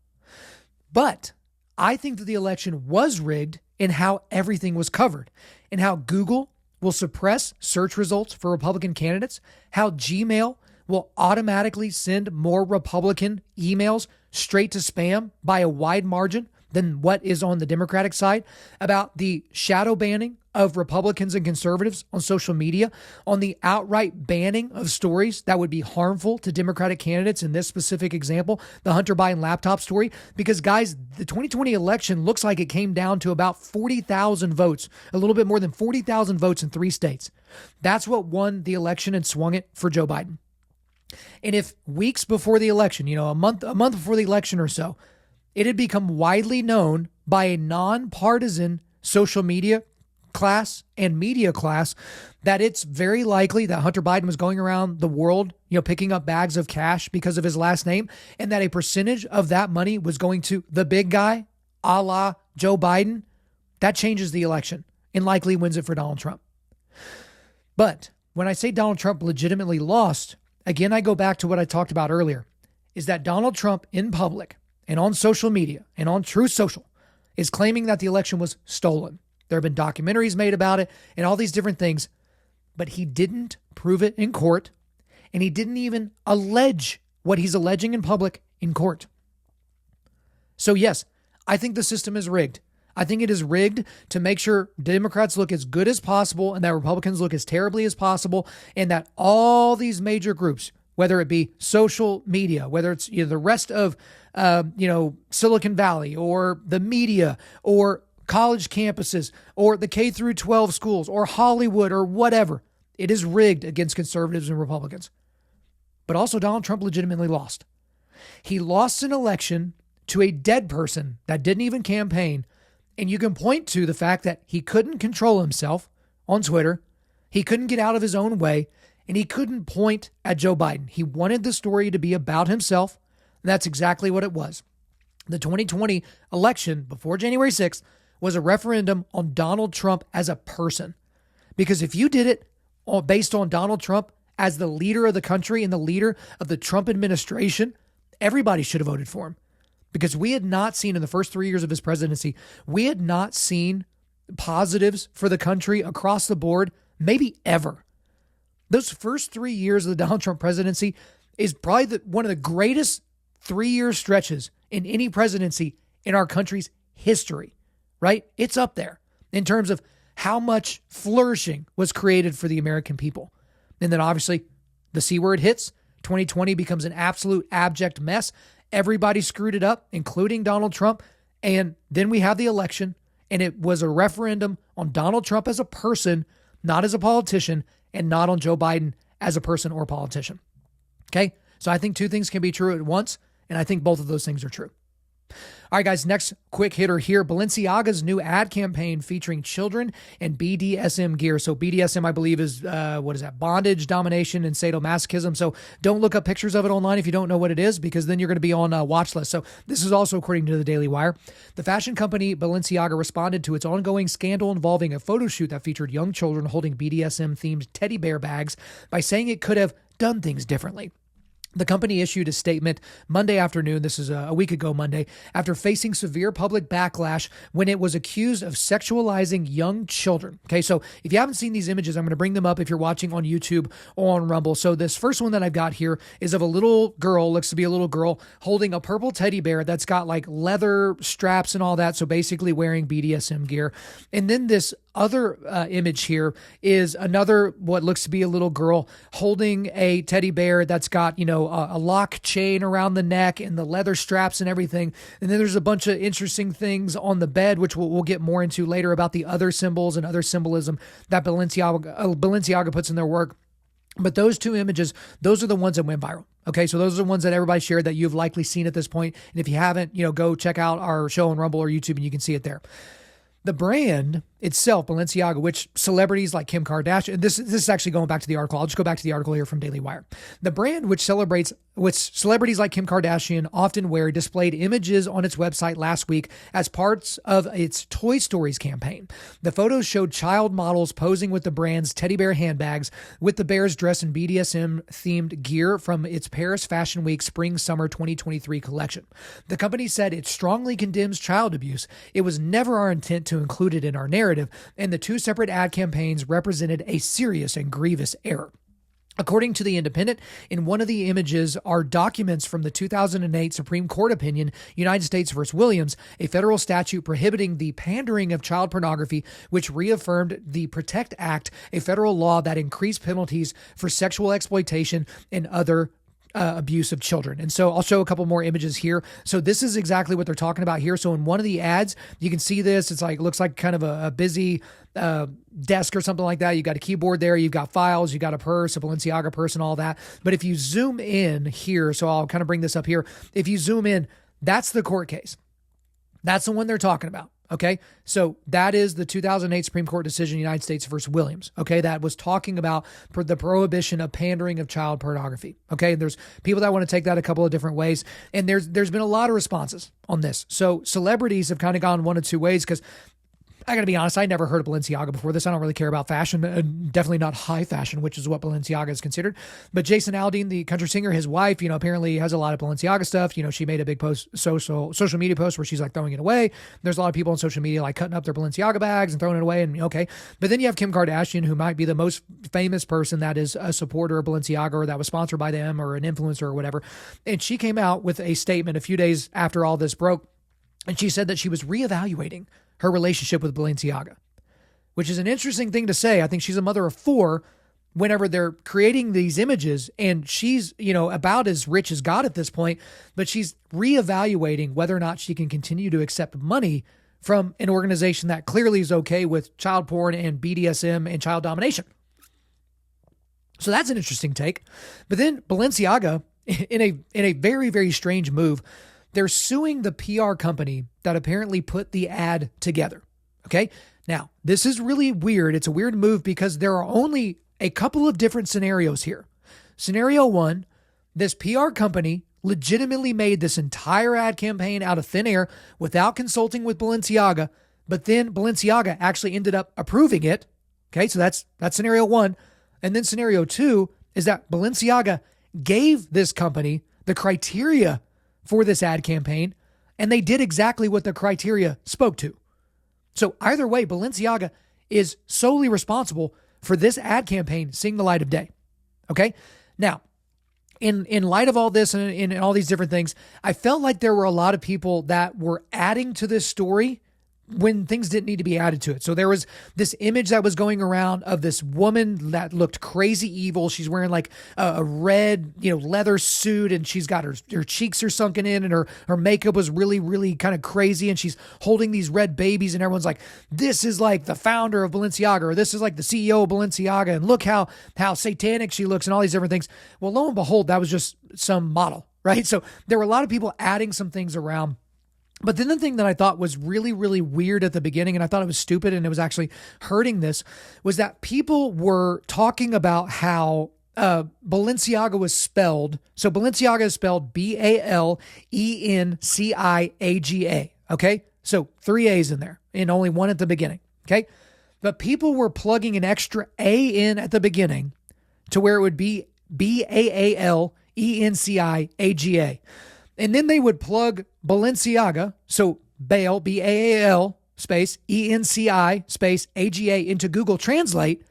But I think that the election was rigged in how everything was covered, and how Google will suppress search results for Republican candidates, how Gmail will automatically send more Republican emails straight to spam by a wide margin than what is on the Democratic side, about the shadow banning of Republicans and conservatives on social media, on the outright banning of stories that would be harmful to Democratic candidates. In this specific example, the Hunter Biden laptop story, because guys, the 2020 election looks like it came down to about 40,000 votes, a little bit more than 40,000 votes in 3 states. That's what won the election and swung it for Joe Biden. And if weeks before the election, a month before the election or so, it had become widely known by a nonpartisan social media class and media class that it's very likely that Hunter Biden was going around the world, picking up bags of cash because of his last name, and that a percentage of that money was going to the big guy, a la Joe Biden. That changes the election and likely wins it for Donald Trump. But when I say Donald Trump legitimately lost, again, I go back to what I talked about earlier, is that Donald Trump in public and on social media and on Truth Social is claiming that the election was stolen. There have been documentaries made about it and all these different things, but he didn't prove it in court, and he didn't even allege what he's alleging in public in court. So yes, I think the system is rigged. I think it is rigged to make sure Democrats look as good as possible and that Republicans look as terribly as possible, and that all these major groups, whether it be social media, whether it's the rest of, Silicon Valley or the media or college campuses or the K through 12 schools or Hollywood or whatever, it is rigged against conservatives and Republicans. But also Donald Trump legitimately lost. He lost an election to a dead person that didn't even campaign. And you can point to the fact that he couldn't control himself on Twitter. He couldn't get out of his own way, and he couldn't point at Joe Biden. He wanted the story to be about himself, and that's exactly what it was. The 2020 election before January 6th was a referendum on Donald Trump as a person. Because if you did it based on Donald Trump as the leader of the country and the leader of the Trump administration, everybody should have voted for him. Because we had not seen in the first 3 years of his presidency, we had not seen positives for the country across the board, maybe ever. Those first 3 years of the Donald Trump presidency is probably one of the greatest 3-year stretches in any presidency in our country's history, right? It's up there in terms of how much flourishing was created for the American people. And then obviously the C word hits, 2020 becomes an absolute abject mess. Everybody screwed it up, including Donald Trump. And then we have the election, and it was a referendum on Donald Trump as a person, not as a politician, and not on Joe Biden as a person or politician. Okay? So I think two things can be true at once, and I think both of those things are true. All right, guys, next quick hitter here. Balenciaga's new ad campaign featuring children and BDSM gear. So BDSM, I believe, is, bondage, domination, and sadomasochism. So don't look up pictures of it online if you don't know what it is, because then you're going to be on a watch list. So this is also according to the Daily Wire. The fashion company Balenciaga responded to its ongoing scandal involving a photo shoot that featured young children holding BDSM-themed teddy bear bags by saying it could have done things differently. The company issued a statement Monday afternoon, this is a week ago Monday, after facing severe public backlash when it was accused of sexualizing young children. Okay, so if you haven't seen these images, I'm going to bring them up if you're watching on YouTube or on Rumble. So this first one that I've got here is of a little girl, looks to be a little girl, holding a purple teddy bear that's got like leather straps and all that, so basically wearing BDSM gear. And then this other image here is another, what looks to be a little girl holding a teddy bear that's got, a lock chain around the neck and the leather straps and everything. And then there's a bunch of interesting things on the bed, which we'll get more into later about the other symbols and other symbolism that Balenciaga puts in their work. But those two images, those are the ones that went viral. Okay, so those are the ones that everybody shared that you've likely seen at this point. And if you haven't, go check out our show on Rumble or YouTube and you can see it there. The brand itself, Balenciaga, which celebrities like Kim Kardashian, this is actually going back to the article. I'll just go back to the article here from Daily Wire. The brand, which celebrities like Kim Kardashian often wear, displayed images on its website last week as parts of its Toy Stories campaign. The photos showed child models posing with the brand's teddy bear handbags, with the bears dressed in BDSM-themed gear from its Paris Fashion Week Spring-Summer 2023 collection. The company said it strongly condemns child abuse. It was never our intent to include it in our narrative, and the two separate ad campaigns represented a serious and grievous error. According to The Independent, in one of the images are documents from the 2008 Supreme Court opinion, United States v. Williams, a federal statute prohibiting the pandering of child pornography, which reaffirmed the PROTECT Act, a federal law that increased penalties for sexual exploitation and other abuse of children. And so I'll show a couple more images here. So this is exactly what they're talking about here. So in one of the ads, you can see this. It's like, looks like kind of a busy desk or something like that. You got a keyboard there. You've got files. You got a purse, a Balenciaga purse and all that. But if you zoom in here, so I'll kind of bring this up here. If you zoom in, that's the court case. That's the one they're talking about. Okay. So that is the 2008 Supreme Court decision, United States versus Williams. Okay. That was talking about the prohibition of pandering of child pornography. Okay. And there's people that want to take that a couple of different ways. And there's been a lot of responses on this. So celebrities have kind of gone one of two ways, because I got to be honest, I never heard of Balenciaga before this. I don't really care about fashion, definitely not high fashion, which is what Balenciaga is considered. But Jason Aldean, the country singer, his wife, apparently has a lot of Balenciaga stuff. She made a big social media post where she's like throwing it away. There's a lot of people on social media like cutting up their Balenciaga bags and throwing it away. And okay. But then you have Kim Kardashian, who might be the most famous person that is a supporter of Balenciaga or that was sponsored by them or an influencer or whatever. And she came out with a statement a few days after all this broke. And she said that she was reevaluating her relationship with Balenciaga, which is an interesting thing to say. I think she's a mother of four whenever they're creating these images, and she's, about as rich as God at this point, but she's reevaluating whether or not she can continue to accept money from an organization that clearly is okay with child porn and BDSM and child domination. So that's an interesting take. But then Balenciaga, in a very, very strange move, they're suing the PR company that apparently put the ad together. Okay. Now, this is really weird. It's a weird move because there are only a couple of different scenarios here. Scenario one, this PR company legitimately made this entire ad campaign out of thin air without consulting with Balenciaga, but then Balenciaga actually ended up approving it. Okay. So that's scenario one. And then scenario two is that Balenciaga gave this company the criteria for this ad campaign, and they did exactly what the criteria spoke to. So either way, Balenciaga is solely responsible for this ad campaign seeing the light of day. Okay? Now, in light of all this and in all these different things, I felt like there were a lot of people that were adding to this story when things didn't need to be added to it. So there was this image that was going around of this woman that looked crazy evil. She's wearing like a red, leather suit, and she's got her cheeks are sunken in, and her makeup was really, really kind of crazy. And she's holding these red babies, and everyone's like, this is like the founder of Balenciaga, or this is like the CEO of Balenciaga. And look how satanic she looks and all these different things. Well, lo and behold, that was just some model, right? So there were a lot of people adding some things around. But then the thing that I thought was really, really weird at the beginning, and I thought it was stupid and it was actually hurting this, was that people were talking about how Balenciaga was spelled. So Balenciaga is spelled Balenciaga. Okay. So 3 A's in there and only one at the beginning. Okay. But people were plugging an extra A in at the beginning to where it would be Balenciaga. And then they would plug Balenciaga, so Baal, B-A-A-L, space, E-N-C-I, space, A-G-A into Google Translate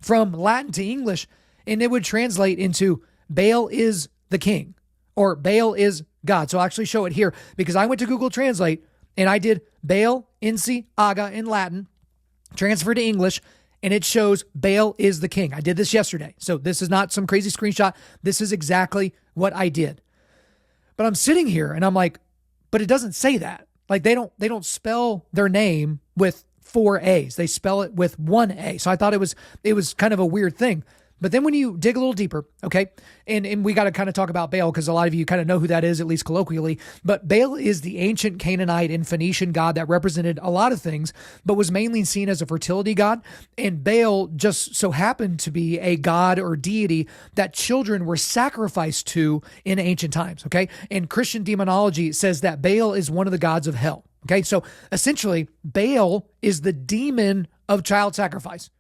from Latin to English, and it would translate into Baal is the king, or Baal is God. So I'll actually show it here, because I went to Google Translate, and I did Baal, Aga in Latin, transferred to English, and it shows Baal is the king. I did this yesterday, so this is not some crazy screenshot. This is exactly what I did. But I'm sitting here and I'm like, but it doesn't say that. Like they don't spell their name with 4 A's. They spell it with 1 A. So I thought it was kind of a weird thing. But then when you dig a little deeper, okay, and we got to kind of talk about Baal, because a lot of you kind of know who that is, at least colloquially. But Baal is the ancient Canaanite and Phoenician god that represented a lot of things, but was mainly seen as a fertility god. And Baal just so happened to be a god or deity that children were sacrificed to in ancient times, okay? And Christian demonology says that Baal is one of the gods of hell, okay? So essentially, Baal is the demon of child sacrifice.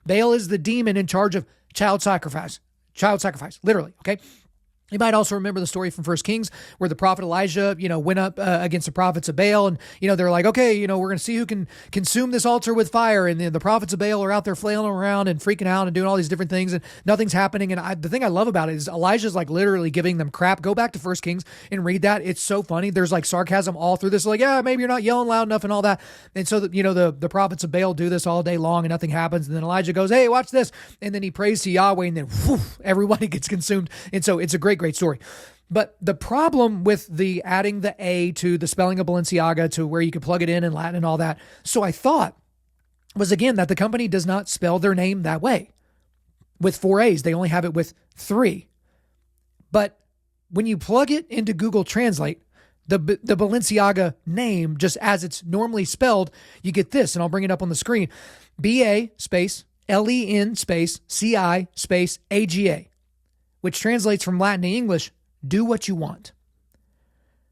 Baal is the demon in charge of child sacrifice, literally. Okay. You might also remember the story from 1 Kings where the prophet Elijah, went up against the prophets of Baal, and, they're like, okay, we're going to see who can consume this altar with fire. And the prophets of Baal are out there flailing around and freaking out and doing all these different things, and nothing's happening. And the thing I love about it is Elijah's like literally giving them crap. Go back to 1 Kings and read that. It's so funny. There's like sarcasm all through this. Like, yeah, maybe you're not yelling loud enough and all that. And so, the prophets of Baal do this all day long and nothing happens. And then Elijah goes, hey, watch this. And then he prays to Yahweh, and then everybody gets consumed. And so it's a great, great story. But the problem with the adding the A to the spelling of Balenciaga to where you could plug it in Latin and all that, so I thought, was again that the company does not spell their name that way with 4 A's. They only have it with 3. But when you plug it into Google Translate, the Balenciaga name, just as it's normally spelled, you get this, and I'll bring it up on the screen. BA space LEN space CI space AGA, which translates from Latin to English, do what you want.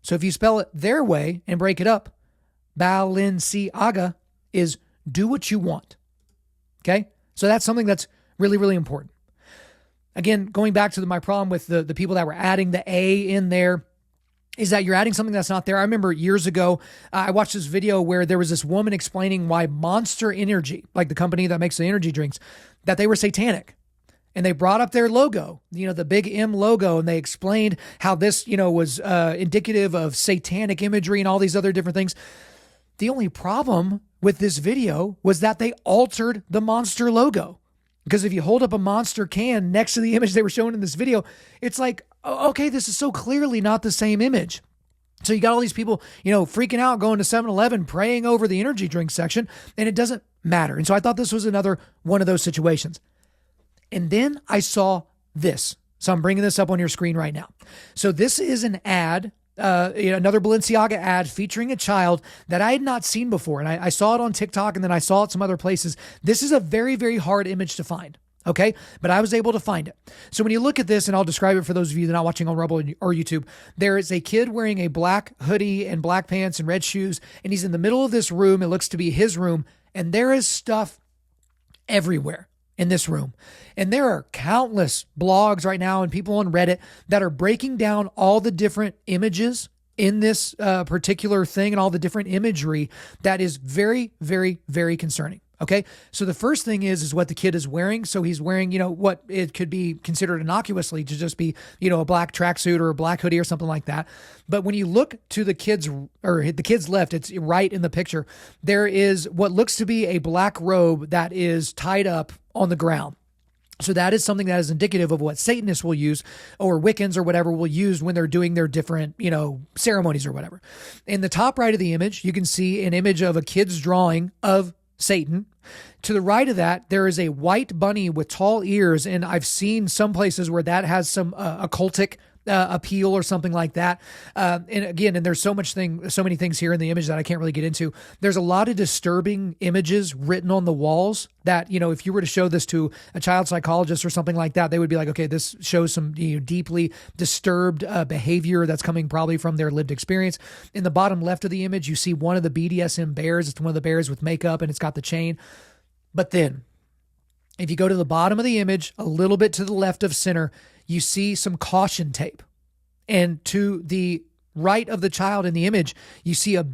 So if you spell it their way and break it up, Balenciaga is do what you want. Okay? So that's something that's really, really important. Again, going back to my problem with the people that were adding the A in there, is that you're adding something that's not there. I remember years ago, I watched this video where there was this woman explaining why Monster Energy, like the company that makes the energy drinks, that they were satanic. And they brought up their logo, the big M logo, and they explained how this, was indicative of satanic imagery and all these other different things. The only problem with this video was that they altered the Monster logo. Because if you hold up a Monster can next to the image they were showing in this video, it's like, okay, this is so clearly not the same image. So you got all these people, freaking out, going to 7-Eleven, praying over the energy drink section, and it doesn't matter. And so I thought this was another one of those situations. And then I saw this. So I'm bringing this up on your screen right now. So this is an ad, another Balenciaga ad featuring a child that I had not seen before. And I saw it on TikTok, and then I saw it some other places. This is a very, very hard image to find. Okay. But I was able to find it. So when you look at this, and I'll describe it for those of you that are not watching on Rumble or YouTube, there is a kid wearing a black hoodie and black pants and red shoes. And he's in the middle of this room. It looks to be his room. And there is stuff everywhere in this room. And there are countless blogs right now and people on Reddit that are breaking down all the different images in this particular thing and all the different imagery that is very, very, very concerning. Okay. So the first thing is what the kid is wearing. So he's wearing, what it could be considered innocuously to just be, a black tracksuit or a black hoodie or something like that. But when you look to the kid's left, it's right in the picture. There is what looks to be a black robe that is tied up on the ground. So that is something that is indicative of what Satanists will use, or Wiccans or whatever will use when they're doing their different, ceremonies or whatever. In the top right of the image, you can see an image of a kid's drawing of Satan. To the right of that, there is a white bunny with tall ears, and I've seen some places where that has some occultic appeal or something like that. And there's so many things here in the image that I can't really get into. There's a lot of disturbing images written on the walls that, if you were to show this to a child psychologist or something like that, they would be like, okay, this shows some deeply disturbed behavior that's coming probably from their lived experience. In the bottom left of the image, you see one of the BDSM bears. It's one of the bears with makeup, and it's got the chain. But then if you go to the bottom of the image, a little bit to the left of center, you see some caution tape. And to the right of the child in the image, you see a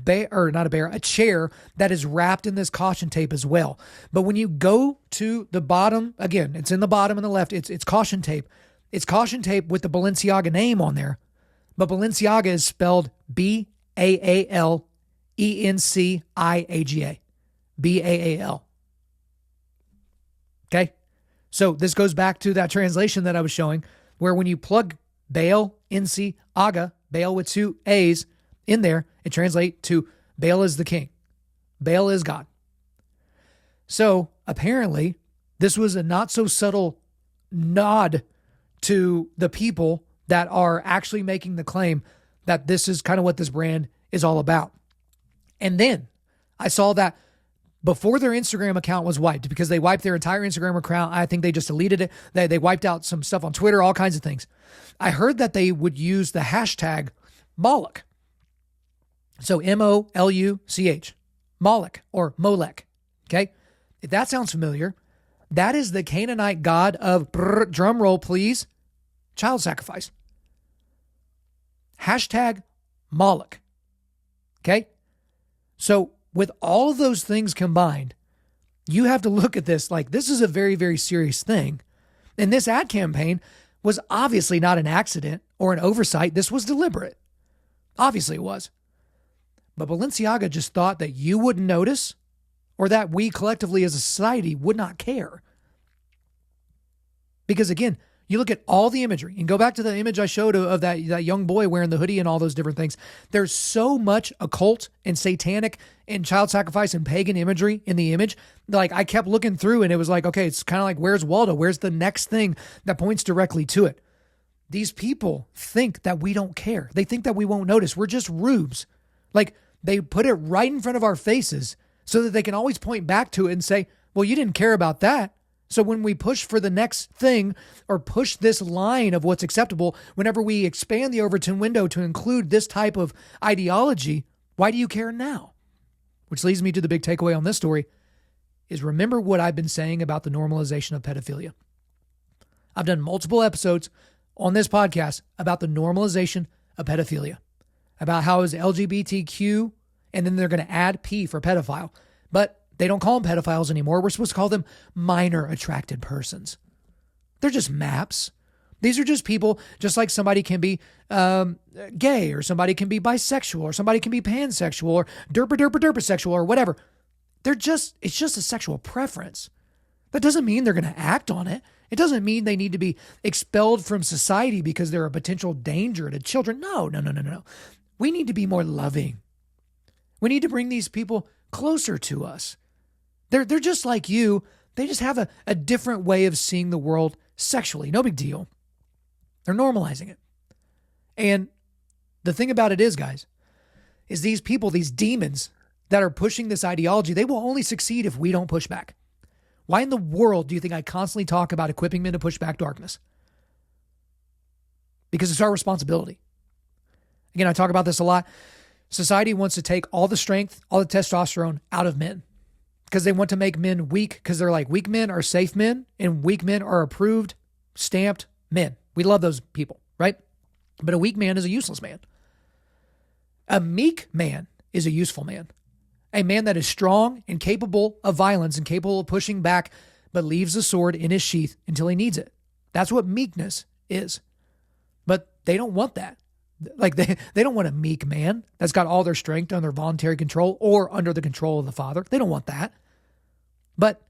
chair that is wrapped in this caution tape as well. But when you go to the bottom, again, it's in the bottom on the left, it's caution tape. It's caution tape with the Balenciaga name on there. But Balenciaga is spelled BAALENCIAGA. BAAL. Okay? So this goes back to that translation that I was showing, where when you plug Baal, Insi, Aga, Baal with two A's in there, it translates to Baal is the king. Baal is God. So apparently this was a not so subtle nod to the people that are actually making the claim that this is kind of what this brand is all about. And then I saw that before their Instagram account was wiped, because they wiped their entire Instagram account. I think they just deleted it. They wiped out some stuff on Twitter, all kinds of things. I heard that they would use the hashtag Moloch. So MOLUCH, Moloch or Molech. Okay. If that sounds familiar, that is the Canaanite god of, drum roll please, child sacrifice. Hashtag Moloch. Okay. So with all of those things combined, you have to look at this like this is a very, very serious thing. And this ad campaign was obviously not an accident or an oversight. This was deliberate. Obviously it was. But Balenciaga just thought that you wouldn't notice, or that we collectively as a society would not care. Because again, you look at all the imagery and go back to the image I showed of that young boy wearing the hoodie and all those different things. There's so much occult and satanic and child sacrifice and pagan imagery in the image. Like I kept looking through and it was like, okay, it's kind of like, where's Waldo? Where's the next thing that points directly to it? these people think that we don't care. They think that we won't notice. We're just rubes. Like, they put it right in front of our faces so that they can always point back to it and say, well, you didn't care about that. So when we push for the next thing or push this line of what's acceptable, whenever we expand the Overton window to include this type of ideology, why do you care now? Which leads me to the big takeaway on this story is remember what I've been saying about the normalization of pedophilia. I've done multiple episodes on this podcast about the normalization of pedophilia, about how it's LGBTQ, and then they're going to add P for pedophile. But they don't call them pedophiles anymore. We're supposed to call them minor attracted persons. They're just maps. These are just people, just like somebody can be gay, or somebody can be bisexual, or somebody can be pansexual, or derpa or whatever. It's just a sexual preference. That doesn't mean they're going to act on it. It doesn't mean they need to be expelled from society because they're a potential danger to children. No. We need to be more loving. We need to bring these people closer to us. They're just like you. They just have a different way of seeing the world sexually. No big deal. They're normalizing it. And the thing about it is, guys, is these people, these demons that are pushing this ideology, they will only succeed if we don't push back. Why in the world do you think I constantly talk about equipping men to push back darkness? Because it's our responsibility. Again, I talk about this a lot. Society wants to take all the strength, all the testosterone out of men because they want to make men weak, because they're like, weak men are safe men and weak men are approved, stamped men. We love those people, right? But a weak man is a useless man. A meek man is a useful man. A man that is strong and capable of violence and capable of pushing back, but leaves the sword in his sheath until he needs it. That's what meekness is. But they don't want that. Like they don't want a meek man that's got all their strength under voluntary control or under the control of the Father. They don't want that. But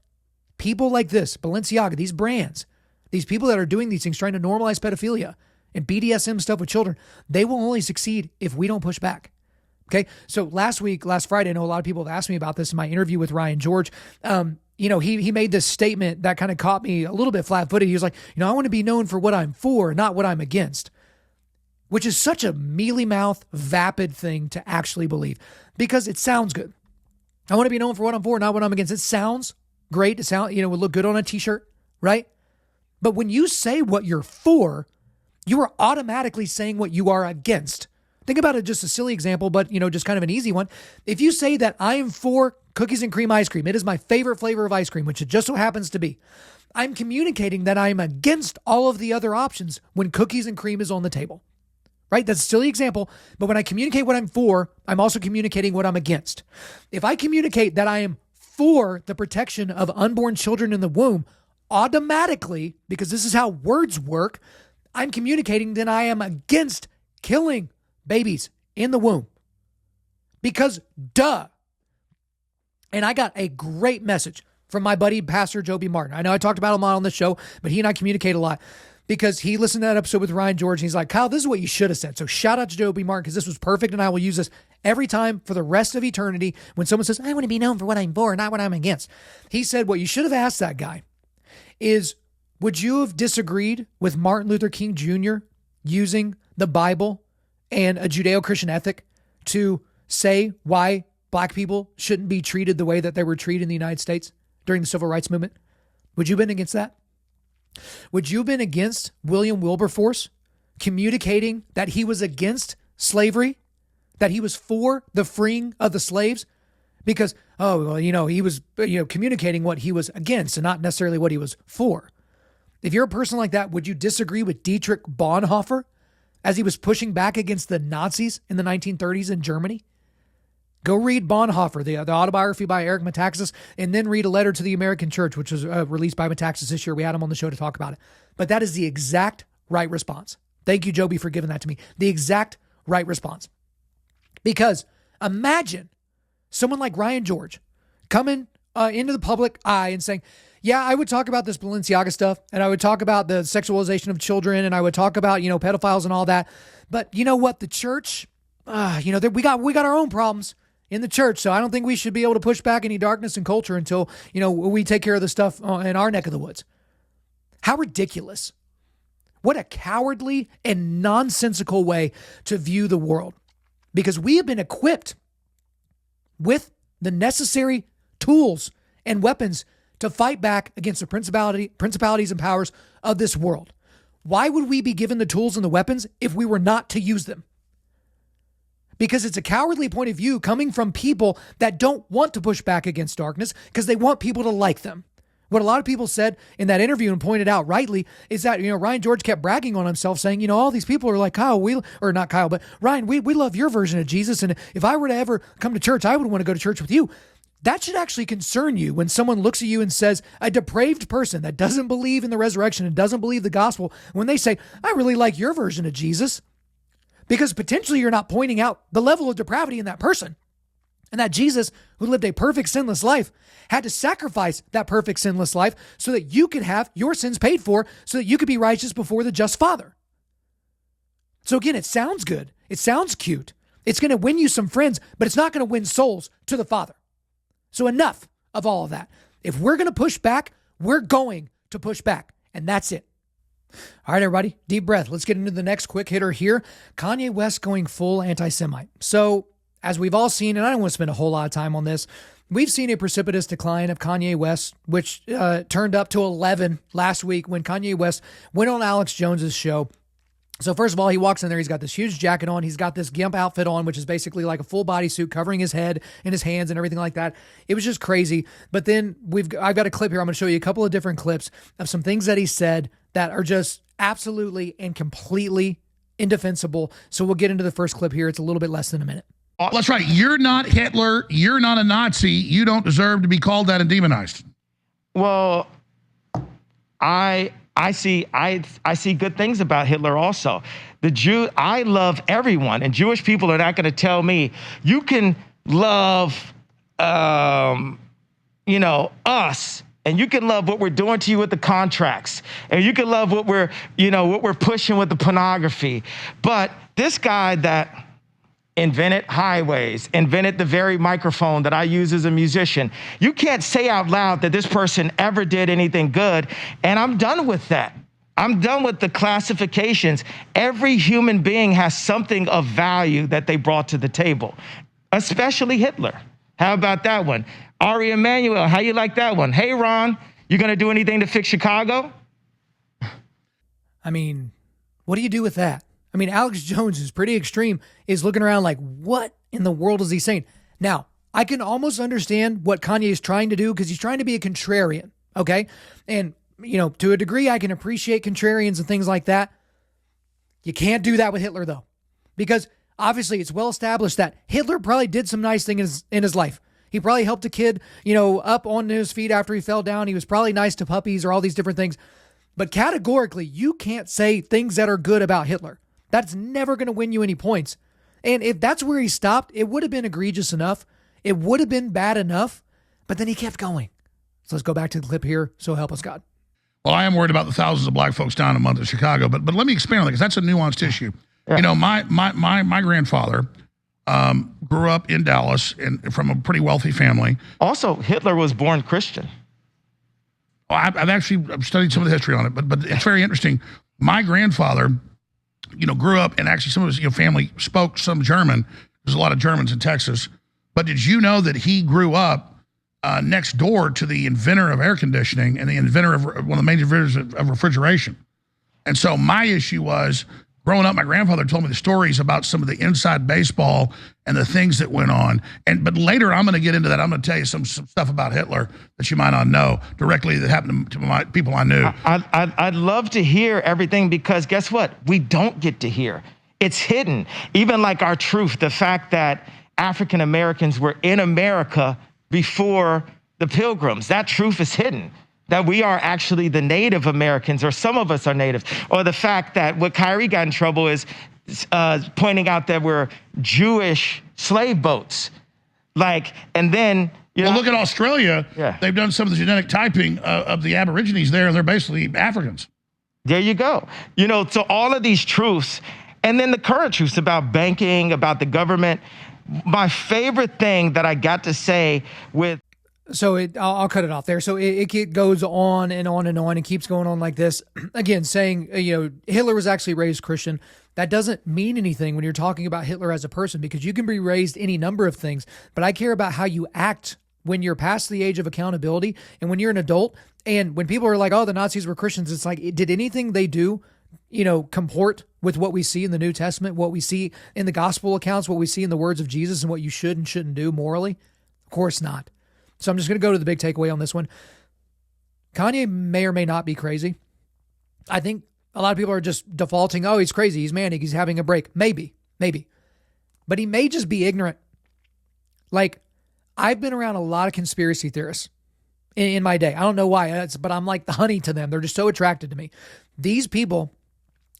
people like this, Balenciaga, these brands, these people that are doing these things, trying to normalize pedophilia and BDSM stuff with children, they will only succeed if we don't push back. Okay. So last Friday, I know a lot of people have asked me about this in my interview with Ryan George. He made this statement that kind of caught me a little bit flat-footed. He was like, I want to be known for what I'm for, not what I'm against, which is such a mealy-mouthed, vapid thing to actually believe because it sounds good. I want to be known for what I'm for, not what I'm against. It sounds great. It would look good on a t-shirt, right? But when you say what you're for, you are automatically saying what you are against. Think about it, just a silly example, but just kind of an easy one. If you say that I am for cookies and cream ice cream, it is my favorite flavor of ice cream, which it just so happens to be, I'm communicating that I'm against all of the other options when cookies and cream is on the table, right? That's a silly example, but when I communicate what I'm for, I'm also communicating what I'm against. If I communicate that I am for the protection of unborn children in the womb, automatically, because this is how words work, I'm communicating that I am against killing babies in the womb. Because duh. And I got a great message from my buddy, Pastor Joby Martin. I know I talked about him on the show, but he and I communicate a lot because he listened to that episode with Ryan George. And he's like, Kyle, this is what you should have said. So shout out to Joby Martin because this was perfect. And I will use this every time for the rest of eternity. When someone says, I want to be known for what I'm for, not what I'm against. He said, what you should have asked that guy is, would you have disagreed with Martin Luther King Jr. using the Bible and a Judeo-Christian ethic to say why black people shouldn't be treated the way that they were treated in the United States during the Civil Rights Movement? Would you have been against that? Would you have been against William Wilberforce communicating that he was against slavery, that he was for the freeing of the slaves? Because, he was communicating what he was against and not necessarily what he was for. If you're a person like that, would you disagree with Dietrich Bonhoeffer as he was pushing back against the Nazis in the 1930s in Germany? Go read Bonhoeffer, the autobiography by Eric Metaxas, and then read A Letter to the American Church, which was released by Metaxas this year. We had him on the show to talk about it. But that is the exact right response. Thank you, Joby, for giving that to me. The exact right response. Because imagine someone like Ryan George coming into the public eye and saying, yeah, I would talk about this Balenciaga stuff, and I would talk about the sexualization of children, and I would talk about, pedophiles and all that. But you know what? The church, we got our own problems in the church, so I don't think we should be able to push back any darkness and culture until, we take care of the stuff in our neck of the woods. How ridiculous. What a cowardly and nonsensical way to view the world. Because we have been equipped with the necessary tools and weapons to fight back against the principalities and powers of this world. Why would we be given the tools and the weapons if we were not to use them? Because it's a cowardly point of view coming from people that don't want to push back against darkness because they want people to like them. What a lot of people said in that interview and pointed out rightly is that, Ryan George kept bragging on himself saying, all these people are like, Kyle, not Kyle, but Ryan, we love your version of Jesus. And if I were to ever come to church, I would want to go to church with you. That should actually concern you when someone looks at you and says, a depraved person that doesn't believe in the resurrection and doesn't believe the gospel, when they say, I really like your version of Jesus, because potentially you're not pointing out the level of depravity in that person. And that Jesus, who lived a perfect sinless life, had to sacrifice that perfect sinless life so that you could have your sins paid for, so that you could be righteous before the just Father. So again, it sounds good. It sounds cute. It's going to win you some friends, but it's not going to win souls to the Father. So enough of all of that. If we're going to push back, we're going to push back. And that's it. All right, everybody, deep breath. Let's get into the next quick hitter here. Kanye West going full anti-Semite. So as we've all seen, and I don't want to spend a whole lot of time on this, we've seen a precipitous decline of Kanye West, which turned up to 11 last week when Kanye West went on Alex Jones's show. So first of all, he walks in there, he's got this huge jacket on, he's got this gimp outfit on, which is basically like a full bodysuit covering his head and his hands and everything like that. It was just crazy. But then I've got a clip here. I'm going to show you a couple of different clips of some things that he said that are just absolutely and completely indefensible. So we'll get into the first clip here. It's a little bit less than a minute. That's right. You're not Hitler. You're not a Nazi. You don't deserve to be called that and demonized. Well, I see good things about Hitler also. I love everyone, and Jewish people are not going to tell me you can love, us, and you can love what we're doing to you with the contracts, and you can love what we're pushing with the pornography. But this guy that invented highways, invented the very microphone that I use as a musician, you can't say out loud that this person ever did anything good, and I'm done with that. I'm done with the classifications. Every human being has something of value that they brought to the table, especially Hitler. How about that one? Ari Emanuel, how you like that one? Hey, Ron, you gonna do anything to fix Chicago? I mean, what do you do with that? I mean, Alex Jones is pretty extreme, is looking around like, what in the world is he saying? Now, I can almost understand what Kanye is trying to do because he's trying to be a contrarian, okay? And, to a degree, I can appreciate contrarians and things like that. You can't do that with Hitler, though, because obviously it's well established that Hitler probably did some nice things in his life. He probably helped a kid, up on his feet after he fell down. He was probably nice to puppies or all these different things. But categorically, you can't say things that are good about Hitler. That's never going to win you any points. And if that's where he stopped, it would have been egregious enough. It would have been bad enough, but then he kept going. So let's go back to the clip here. So help us God. Well, I am worried about the thousands of black folks down in the month of Chicago, but let me expand on that because that's a nuanced issue. Yeah. My grandfather grew up in Dallas and from a pretty wealthy family. Also, Hitler was born Christian. Well, I've actually studied some of the history on it, but it's very interesting. My grandfather, grew up, and actually some of his family spoke some German. There's a lot of Germans in Texas. But did you know that he grew up next door to the inventor of air conditioning and the inventor of one of the major inventors of refrigeration? And so my issue was, growing up, my grandfather told me the stories about some of the inside baseball and the things that went on. But later, I'm going to get into that. I'm going to tell you some stuff about Hitler that you might not know directly that happened to my people I knew. I'd love to hear everything because guess what? We don't get to hear. It's hidden. Even like our truth, the fact that African Americans were in America before the Pilgrims, that truth is hidden. That we are actually the Native Americans, or some of us are Native, or the fact that what Kyrie got in trouble is pointing out that we're Jewish slave boats. And then, look at Australia. Yeah. They've done some of the genetic typing of the Aborigines there, and they're basically Africans. There you go. So all of these truths, and then the current truths about banking, about the government. My favorite thing that I got to say with I'll cut it off there. So it goes on and on and on and keeps going on like this. Again, saying, Hitler was actually raised Christian. That doesn't mean anything when you're talking about Hitler as a person, because you can be raised any number of things, but I care about how you act when you're past the age of accountability and when you're an adult. And when people are like, oh, the Nazis were Christians, it's like, did anything they do, comport with what we see in the New Testament, what we see in the gospel accounts, what we see in the words of Jesus, and what you should and shouldn't do morally? Of course not. So I'm just going to go to the big takeaway on this one. Kanye may or may not be crazy. I think a lot of people are just defaulting, oh, he's crazy, he's manic, he's having a break. Maybe. But he may just be ignorant. Like, I've been around a lot of conspiracy theorists in my day. I don't know why, but I'm like the honey to them. They're just so attracted to me. These people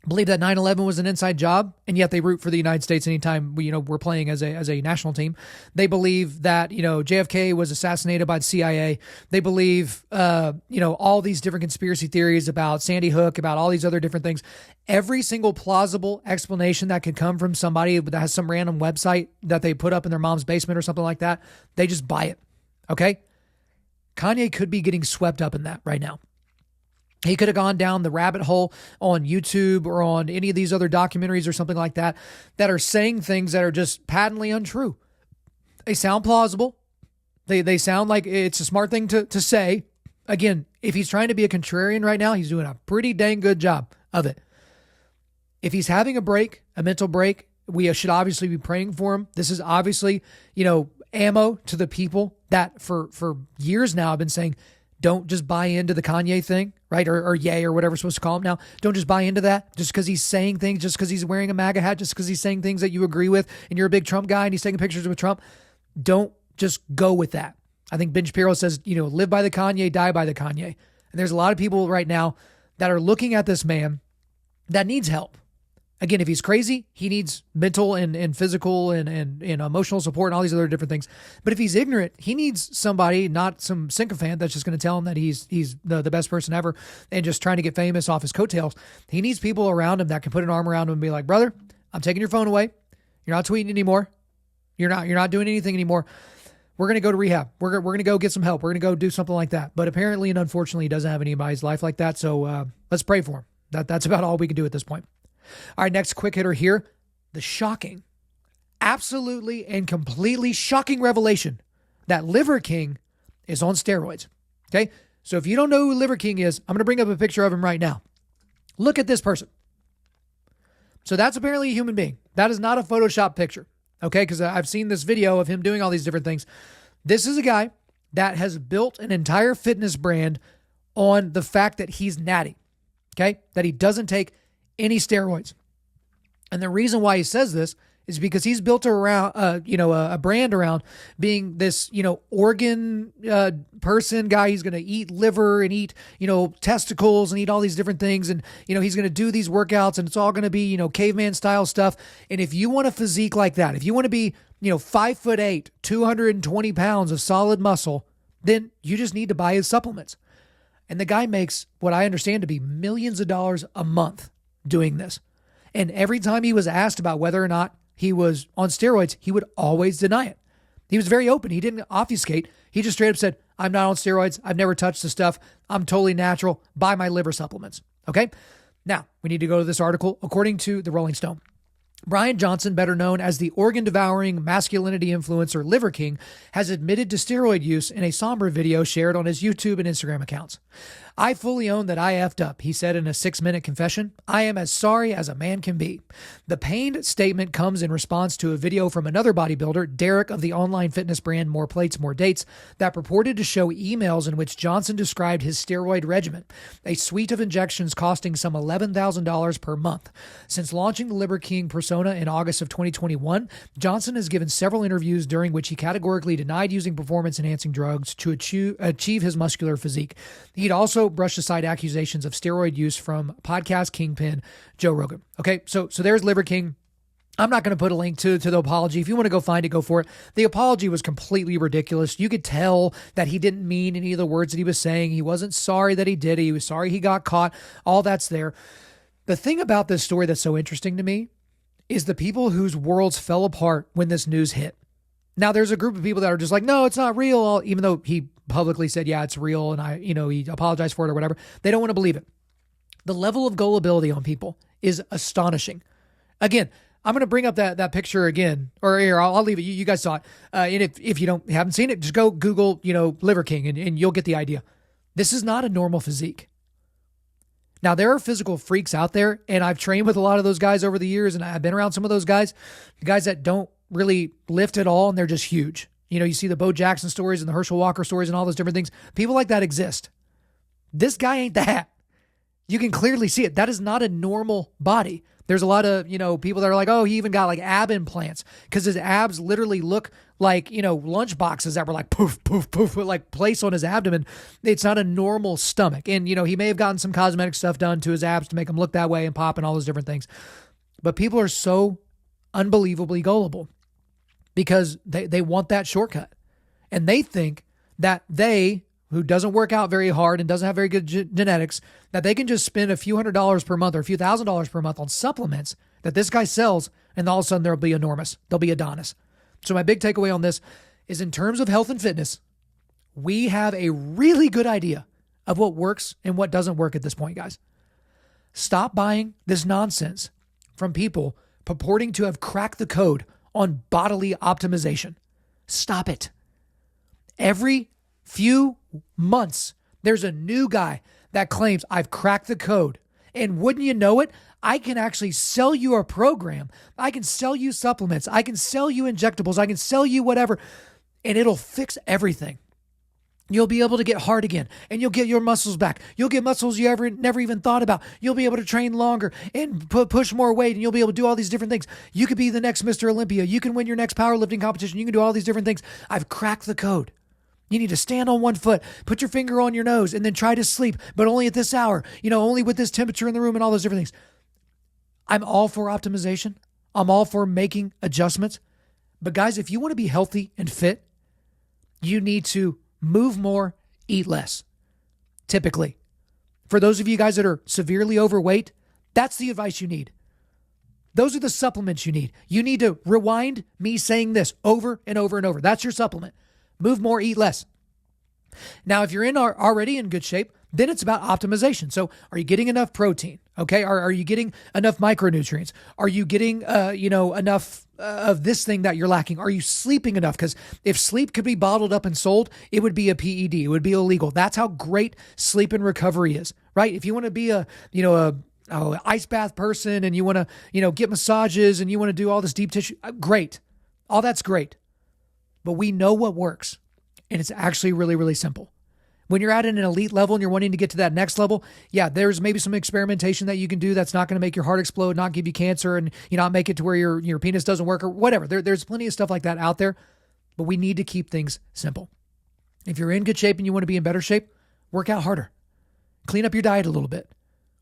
believe that 9/11 was an inside job, and yet they root for the United States anytime we're playing as a national team. They believe that JFK was assassinated by the CIA. They believe all these different conspiracy theories about Sandy Hook, about all these other different things. Every single plausible explanation that could come from somebody that has some random website that they put up in their mom's basement or something like that, they just buy it. Okay? Kanye could be getting swept up in that right now. He could have gone down the rabbit hole on YouTube or on any of these other documentaries or something like that are saying things that are just patently untrue. They sound plausible. They sound like it's a smart thing to say. Again, if he's trying to be a contrarian right now, he's doing a pretty dang good job of it. If he's having a break, a mental break, we should obviously be praying for him. This is obviously, ammo to the people that for years now have been saying, don't just buy into the Kanye thing, right? Or yay, or whatever we're supposed to call him now. Don't just buy into that just because he's saying things, just because he's wearing a MAGA hat, just because he's saying things that you agree with and you're a big Trump guy and he's taking pictures with Trump. Don't just go with that. I think Ben Shapiro says, live by the Kanye, die by the Kanye. And there's a lot of people right now that are looking at this man that needs help. Again, if he's crazy, he needs mental and physical and emotional support and all these other different things. But if he's ignorant, he needs somebody, not some sycophant that's just going to tell him that he's the best person ever and just trying to get famous off his coattails. He needs people around him that can put an arm around him and be like, brother, I'm taking your phone away. You're not tweeting anymore. You're not doing anything anymore. We're going to go to rehab. We're going to go get some help. We're going to go do something like that. But apparently and unfortunately, he doesn't have anybody's life like that. So let's pray for him. That's about all we can do at this point. All right, next quick hitter here. The shocking, absolutely and completely shocking revelation that Liver King is on steroids. Okay, so if you don't know who Liver King is, I'm going to bring up a picture of him right now. Look at this person. So that's apparently a human being. That is not a Photoshop picture. Okay, because I've seen this video of him doing all these different things. This is a guy that has built an entire fitness brand on the fact that he's natty. Okay, that he doesn't take any steroids. And the reason why he says this is because he's built around, a brand around being this, organ person guy. He's going to eat liver and eat, testicles and eat all these different things. And, he's going to do these workouts and it's all going to be, caveman style stuff. And if you want a physique like that, if you want to be, 5'8", 220 pounds of solid muscle, then you just need to buy his supplements. And the guy makes what I understand to be millions of dollars a month doing this. And every time he was asked about whether or not he was on steroids, he would always deny it. He was very open. He didn't obfuscate. He just straight up said, I'm not on steroids. I've never touched the stuff. I'm totally natural. Buy my liver supplements. Okay. Now we need to go to this article. According to the Rolling Stone, Brian Johnson, better known as the organ-devouring masculinity influencer Liver King, has admitted to steroid use in a somber video shared on his YouTube and Instagram accounts. I fully own that I effed up, he said in a 6-minute confession. I am as sorry as a man can be. The pained statement comes in response to a video from another bodybuilder, Derek of the online fitness brand More Plates, More Dates, that purported to show emails in which Johnson described his steroid regimen, a suite of injections costing some $11,000 per month. Since launching the Liver King persona in August of 2021, Johnson has given several interviews during which he categorically denied using performance-enhancing drugs to achieve his muscular physique. He'd also brushed aside accusations of steroid use from podcast kingpin Joe Rogan. Okay, so there's Liver King. I'm not going to put a link to the apology. If you want to go find it, go for it. The apology was completely ridiculous. You could tell that he didn't mean any of the words that he was saying. He wasn't sorry that he did it. He was sorry he got caught. All that's there. The thing about this story that's so interesting to me is the people whose worlds fell apart when this news hit. Now, there's a group of people that are just like, no, it's not real, even though he publicly said, yeah, it's real, and he apologized for it or whatever. They don't want to believe it. The level of gullibility on people is astonishing. Again, I'm going to bring up that picture again, or here, I'll leave it. You guys saw it. And if you haven't seen it, just go Google, Liver King, and you'll get the idea. This is not a normal physique. Now, there are physical freaks out there, and I've trained with a lot of those guys over the years, and I've been around some of those guys, the guys that don't really lift at all, and they're just huge. You see the Bo Jackson stories and the Herschel Walker stories and all those different things. People like that exist. This guy ain't that. You can clearly see it. That is not a normal body. There's a lot of, people that are like, oh, he even got like ab implants because his abs literally look like, lunch boxes that were like poof, poof, poof, with like place on his abdomen. It's not a normal stomach. And, he may have gotten some cosmetic stuff done to his abs to make them look that way and pop and all those different things. But people are so unbelievably gullible because they want that shortcut. And they think that who doesn't work out very hard and doesn't have very good genetics, that they can just spend a few $100s per month or a few $1,000s per month on supplements that this guy sells, and all of a sudden they'll be enormous. They'll be Adonis. So my big takeaway on this is, in terms of health and fitness, we have a really good idea of what works and what doesn't work at this point, guys. Stop buying this nonsense from people purporting to have cracked the code on bodily optimization. Stop it. Every few months, there's a new guy that claims I've cracked the code. And wouldn't you know it, I can actually sell you a program. I can sell you supplements. I can sell you injectables. I can sell you whatever, and it'll fix everything. You'll be able to get hard again, and you'll get your muscles back. You'll get muscles you never even thought about. You'll be able to train longer and push more weight, and you'll be able to do all these different things. You could be the next Mr. Olympia. You can win your next powerlifting competition. You can do all these different things. I've cracked the code. You need to stand on one foot, put your finger on your nose, and then try to sleep, but only at this hour, only with this temperature in the room and all those different things. I'm all for optimization. I'm all for making adjustments. But guys, if you want to be healthy and fit, you need to move more, eat less. Typically. For those of you guys that are severely overweight, that's the advice you need. Those are the supplements you need. You need to rewind me saying this over and over and over. That's your supplement. Move more, eat less. Now, if you're already in good shape, then it's about optimization. So are you getting enough protein? Okay. Are you getting enough micronutrients? Are you getting, enough of this thing that you're lacking? Are you sleeping enough? Because if sleep could be bottled up and sold, it would be a PED. It would be illegal. That's how great sleep and recovery is, right? If you want to be a ice bath person and you want to, get massages and you want to do all this deep tissue, great. All that's great. But we know what works, and it's actually really, really simple. When you're at an elite level and you're wanting to get to that next level, yeah, there's maybe some experimentation that you can do that's not going to make your heart explode, not give you cancer, and not make it to where your penis doesn't work or whatever. There's plenty of stuff like that out there, but we need to keep things simple. If you're in good shape and you want to be in better shape, work out harder. Clean up your diet a little bit.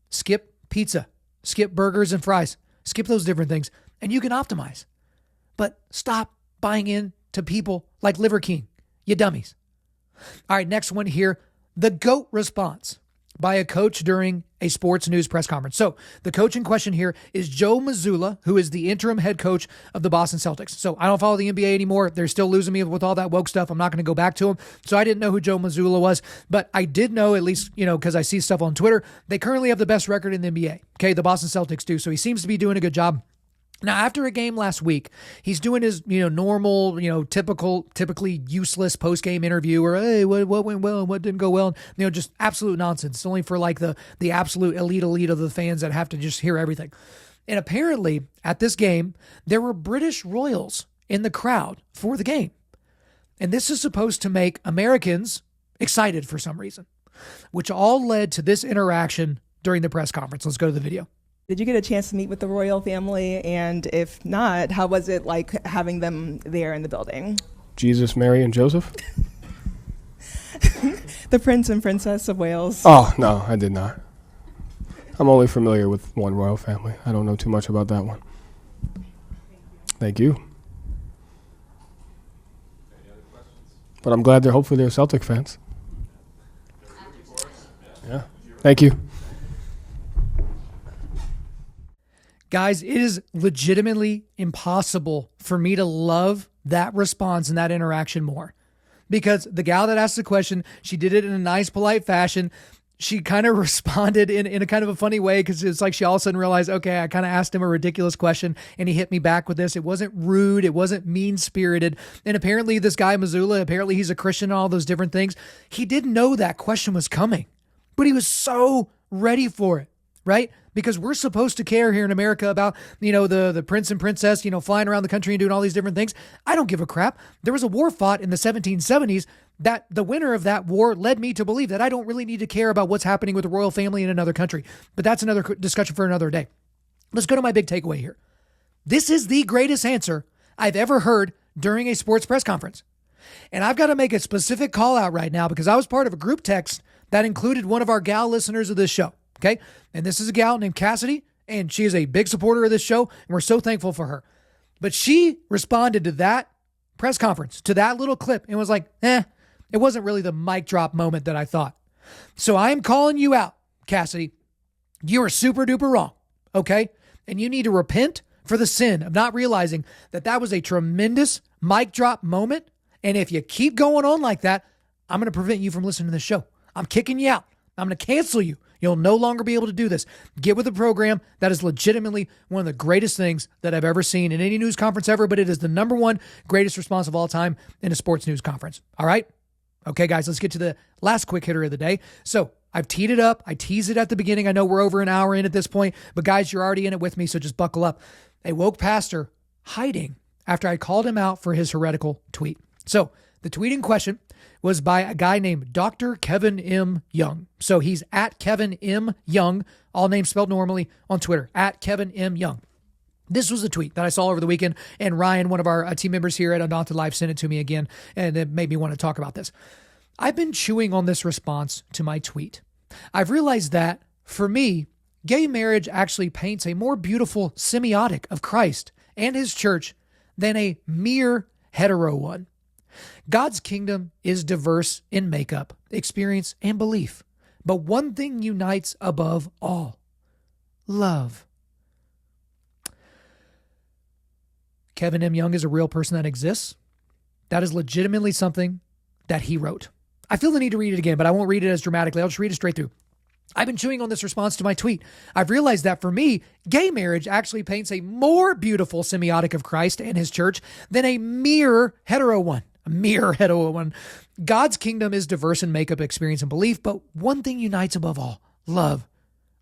Skip pizza. Skip burgers and fries. Skip those different things, and you can optimize. But stop buying in to people like Liver King, you dummies. All right, next one here, the GOAT response by a coach during a sports news press conference. So the coach in question here is Joe Mazzulla, who is the interim head coach of the Boston Celtics. So I don't follow the NBA anymore. They're still losing me with all that woke stuff. I'm not going to go back to them. So I didn't know who Joe Mazzulla was, but I did know, at least, because I see stuff on Twitter, they currently have the best record in the NBA. Okay, the Boston Celtics do. So he seems to be doing a good job. Now, after a game last week, he's doing his, normal, typically useless post-game interview where, hey, what went well and what didn't go well? And, just absolute nonsense. It's only for like the absolute elite of the fans that have to just hear everything. And apparently at this game, there were British royals in the crowd for the game. And this is supposed to make Americans excited for some reason, which all led to this interaction during the press conference. Let's go to the video. Did you get a chance to meet with the royal family? And if not, how was it like having them there in the building? Jesus, Mary, and Joseph? The Prince and Princess of Wales. Oh, no, I did not. I'm only familiar with one royal family. I don't know too much about that one. Thank you. Any other questions? But I'm glad hopefully they're Celtic fans. Yeah. Thank you. Guys, it is legitimately impossible for me to love that response and that interaction more. because the gal that asked the question, she did it in a nice, polite fashion. She kind of responded in a kind of a funny way because it's like she all of a sudden realized, okay, I kind of asked him a ridiculous question and he hit me back with this. It wasn't rude. It wasn't mean-spirited. And apparently this guy, Missoula, apparently he's a Christian and all those different things. He didn't know that question was coming, but he was so ready for it, right? Because we're supposed to care here in America about, the prince and princess, flying around the country and doing all these different things. I don't give a crap. There was a war fought in the 1770s that the winner of that war led me to believe that I don't really need to care about what's happening with the royal family in another country. But that's another discussion for another day. Let's go to my big takeaway here. This is the greatest answer I've ever heard during a sports press conference. And I've got to make a specific call out right now because I was part of a group text that included one of our gal listeners of this show. Okay. And this is a gal named Cassidy, and she is a big supporter of this show, and we're so thankful for her. But she responded to that press conference, to that little clip, and was like, it wasn't really the mic drop moment that I thought. So I'm calling you out, Cassidy. You are super duper wrong. Okay. And you need to repent for the sin of not realizing that that was a tremendous mic drop moment. And if you keep going on like that, I'm going to prevent you from listening to this show. I'm kicking you out. I'm going to cancel you. You'll no longer be able to do this. Get with a program that is legitimately one of the greatest things that I've ever seen in any news conference ever, but it is the number one greatest response of all time in a sports news conference. All right? Okay, guys, let's get to the last quick hitter of the day. So I've teed it up. I teased it at the beginning. I know we're over an hour in at this point, but guys, you're already in it with me, so just buckle up. A woke pastor hiding after I called him out for his heretical tweet. So the tweet in question was by a guy named Dr. Kevin M. Young. So he's at Kevin M. Young, all names spelled normally, on Twitter, at Kevin M. Young. This was the tweet that I saw over the weekend, and Ryan, one of our team members here at Undaunted.Life, sent it to me again, and it made me want to talk about this. I've been chewing on this response to my tweet. I've realized that, for me, gay marriage actually paints a more beautiful semiotic of Christ and his church than a mere hetero one. God's kingdom is diverse in makeup, experience, and belief. But one thing unites above all: love. Kevin M. Young is a real person that exists. That is legitimately something that he wrote. I feel the need to read it again, but I won't read it as dramatically. I'll just read it straight through. I've been chewing on this response to my tweet. I've realized that for me, gay marriage actually paints a more beautiful semiotic of Christ and his church than a mere hetero one. A mere hetero one. God's kingdom is diverse in makeup, experience, and belief, but one thing unites above all: love.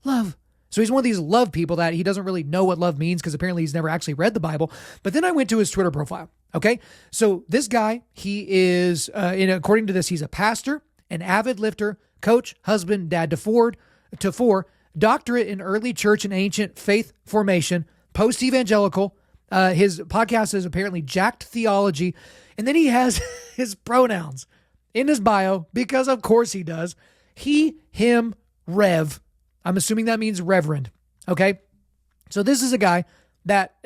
Love. So he's one of these love people that he doesn't really know what love means because apparently he's never actually read the Bible. But then I went to his Twitter profile. Okay. So this guy, he is, according to this, he's a pastor, an avid lifter, coach, husband, dad to four, doctorate in early church and ancient faith formation, post-evangelical. His podcast is apparently Jacked Theology. And then he has his pronouns in his bio because of course he does. He, him, Rev. I'm assuming that means reverend. Okay. So this is a guy that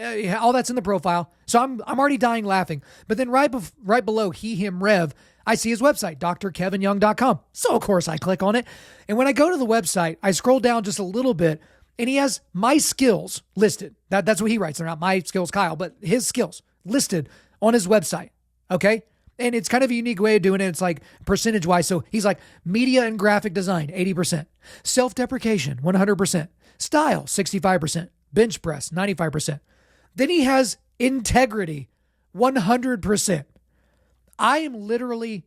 all that's in the profile. So I'm already dying laughing. But then right below he, him, Rev, I see his website, drkevinyoung.com. So of course I click on it. And when I go to the website, I scroll down just a little bit and he has my skills listed. That's what he writes. They're not my skills, Kyle, but his skills listed on his website. Okay. And it's kind of a unique way of doing it. It's like percentage wise. So he's like media and graphic design, 80%, self-deprecation, 100%, style, 65%, bench press, 95%. Then he has integrity, 100%. I am literally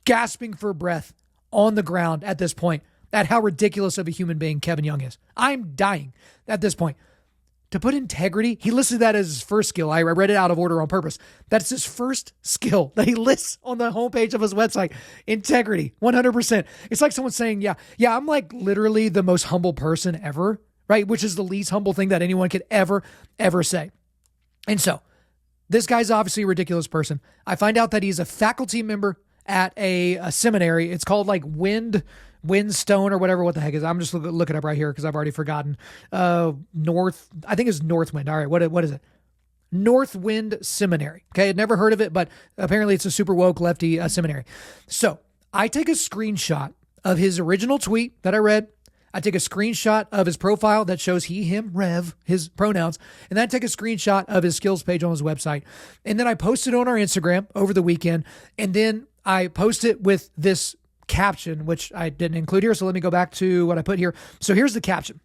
gasping for breath on the ground at this point at how ridiculous of a human being Kevin Young is. I'm dying at this point. To put integrity, he listed that as his first skill. I read it out of order on purpose. That's his first skill that he lists on the homepage of his website. Integrity, 100%. It's like someone saying, yeah, I'm like literally the most humble person ever, right? Which is the least humble thing that anyone could ever say. And so this guy's obviously a ridiculous person. I find out that he's a faculty member at a seminary. It's called like Windstone or whatever. What the heck is it? I'm just looking up right here because I've already forgotten. I think it's Northwind. All right. What is it? Northwind Seminary. Okay. I'd never heard of it, but apparently it's a super woke lefty seminary. So I take a screenshot of his original tweet that I read. I take a screenshot of his profile that shows he, him, Rev, his pronouns. And then I take a screenshot of his skills page on his website. And then I post it on our Instagram over the weekend. And then I post it with this caption, which I didn't include here. So let me go back to what I put here. So here's the caption.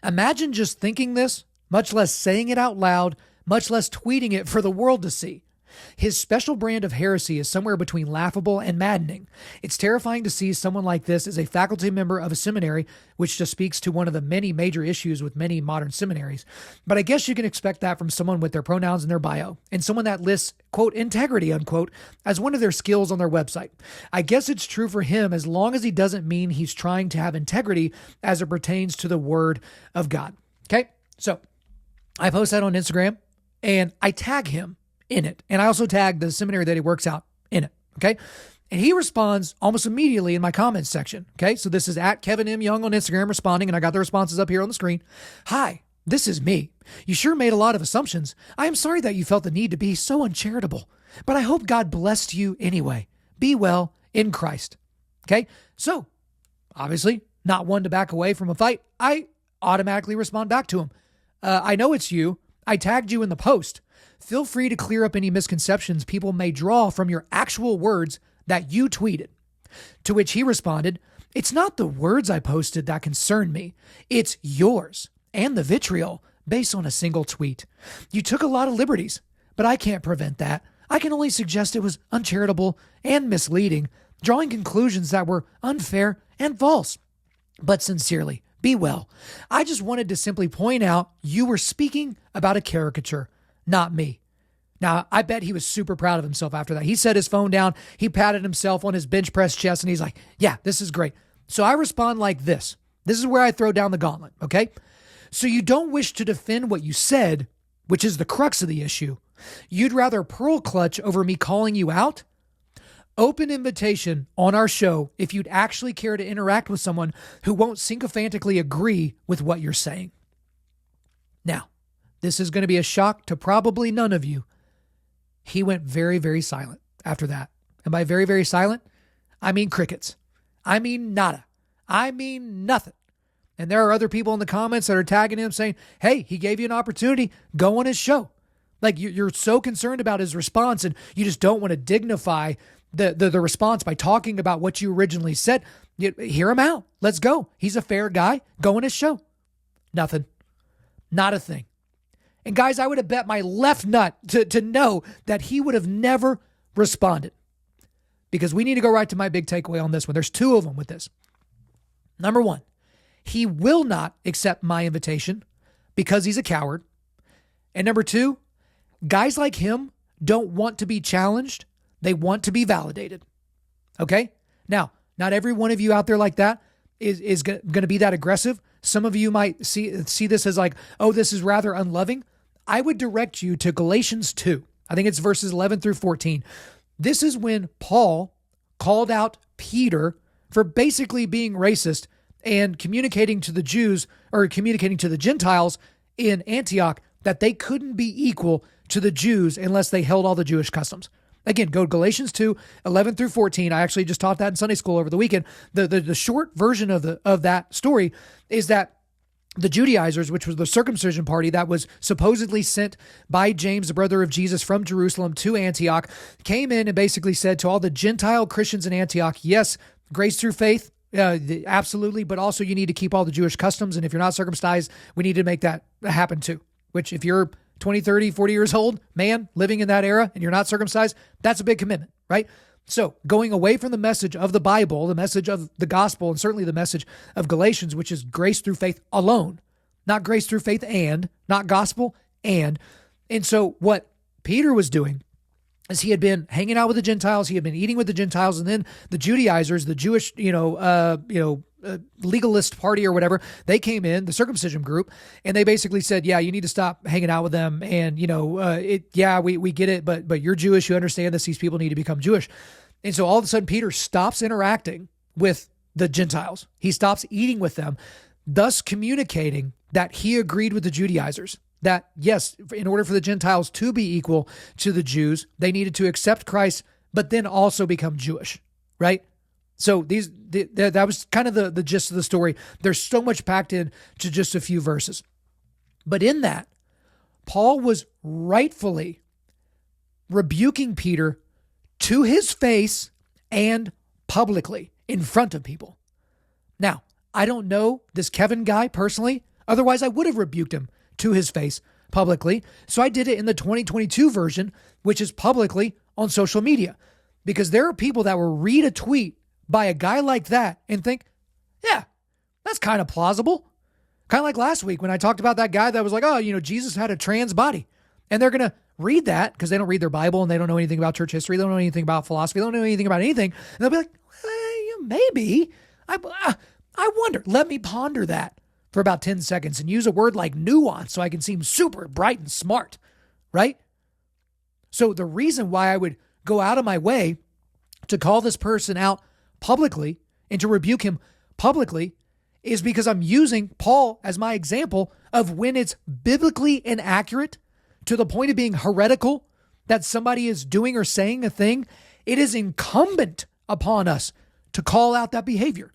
Imagine just thinking this, much less saying it out loud, much less tweeting it for the world to see. His special brand of heresy is somewhere between laughable and maddening. It's terrifying to see someone like this as a faculty member of a seminary, which just speaks to one of the many major issues with many modern seminaries. But I guess you can expect that from someone with their pronouns in their bio and someone that lists, quote, integrity, unquote, as one of their skills on their website. I guess it's true for him as long as he doesn't mean he's trying to have integrity as it pertains to the word of God. Okay, so I post that on Instagram and I tag him in it. And I also tag the seminary that he works out in it. Okay. And he responds almost immediately in my comments section. Okay. So this is at Kevin M. Young on Instagram responding, and I got the responses up here on the screen. Hi, this is me. You sure made a lot of assumptions. I am sorry that you felt the need to be so uncharitable, but I hope God blessed you anyway. Be well in Christ. Okay. So obviously not one to back away from a fight. I automatically respond back to him. I know it's you. I tagged you in the post. Feel free to clear up any misconceptions people may draw from your actual words that you tweeted. To which he responded, it's not the words I posted that concern me. It's yours and the vitriol based on a single tweet. You took a lot of liberties, but I can't prevent that. I can only suggest it was uncharitable and misleading, drawing conclusions that were unfair and false. But sincerely, be well. I just wanted to simply point out you were speaking about a caricature, not me. Now, I bet he was super proud of himself after that. He set his phone down. He patted himself on his bench press chest, and he's like, yeah, this is great. So I respond like this. This is where I throw down the gauntlet, okay? So you don't wish to defend what you said, which is the crux of the issue. You'd rather pearl clutch over me calling you out? Open invitation on our show if you'd actually care to interact with someone who won't sycophantically agree with what you're saying. Now, this is going to be a shock to probably none of you. He went very, very silent after that. And by very, very silent, I mean crickets. I mean nada. I mean nothing. And there are other people in the comments that are tagging him saying, hey, he gave you an opportunity. Go on his show. Like you're so concerned about his response and you just don't want to dignify the response by talking about what you originally said. Hear him out. Let's go. He's a fair guy. Go on his show. Nothing. Not a thing. And guys, I would have bet my left nut to know that he would have never responded, because we need to go right to my big takeaway on this one. There's two of them with this. Number one, he will not accept my invitation because he's a coward. And number two, guys like him don't want to be challenged. They want to be validated. Okay? Now, not every one of you out there like that is going to be that aggressive. Some of you might see this as like, oh, this is rather unloving. I would direct you to Galatians 2. I think it's verses 11 through 14. This is when Paul called out Peter for basically being racist and communicating to the Jews, or communicating to the Gentiles in Antioch, that they couldn't be equal to the Jews unless they held all the Jewish customs. Again, go to Galatians 2, 11 through 14. I actually just taught that in Sunday school over the weekend. The short version of that story is that the Judaizers, which was the circumcision party that was supposedly sent by James, the brother of Jesus, from Jerusalem to Antioch, came in and basically said to all the Gentile Christians in Antioch, yes, grace through faith, absolutely, but also you need to keep all the Jewish customs. And if you're not circumcised, we need to make that happen too. Which if you're 20, 30, 40 years old, man, living in that era, and you're not circumcised, that's a big commitment, right? So going away from the message of the Bible, the message of the gospel, and certainly the message of Galatians, which is grace through faith alone, not grace through faith and, not gospel and. And so what Peter was doing is he had been hanging out with the Gentiles, he had been eating with the Gentiles, and then the Judaizers, the Jewish, legalist party or whatever, they came in, the circumcision group, and they basically said, yeah, you need to stop hanging out with them. And, we get it, but you're Jewish. You understand this. These people need to become Jewish. And so all of a sudden, Peter stops interacting with the Gentiles. He stops eating with them, thus communicating that he agreed with the Judaizers. That, yes, in order for the Gentiles to be equal to the Jews, they needed to accept Christ, but then also become Jewish, right? So that was kind of the gist of the story. There's so much packed in to just a few verses. But in that, Paul was rightfully rebuking Peter to his face and publicly in front of people. Now, I don't know this Kevin guy personally. Otherwise, I would have rebuked him to his face publicly. So I did it in the 2022 version, which is publicly on social media, because there are people that will read a tweet by a guy like that and think, yeah, that's kind of plausible. Kind of like last week when I talked about that guy that was like, oh, Jesus had a trans body. And they're going to read that because they don't read their Bible and they don't know anything about church history. They don't know anything about philosophy. They don't know anything about anything. And they'll be like, maybe. I wonder. Let me ponder that for about 10 seconds and use a word like nuance so I can seem super bright and smart, right? So the reason why I would go out of my way to call this person out publicly and to rebuke him publicly is because I'm using Paul as my example of when it's biblically inaccurate to the point of being heretical that somebody is doing or saying a thing. It is incumbent upon us to call out that behavior.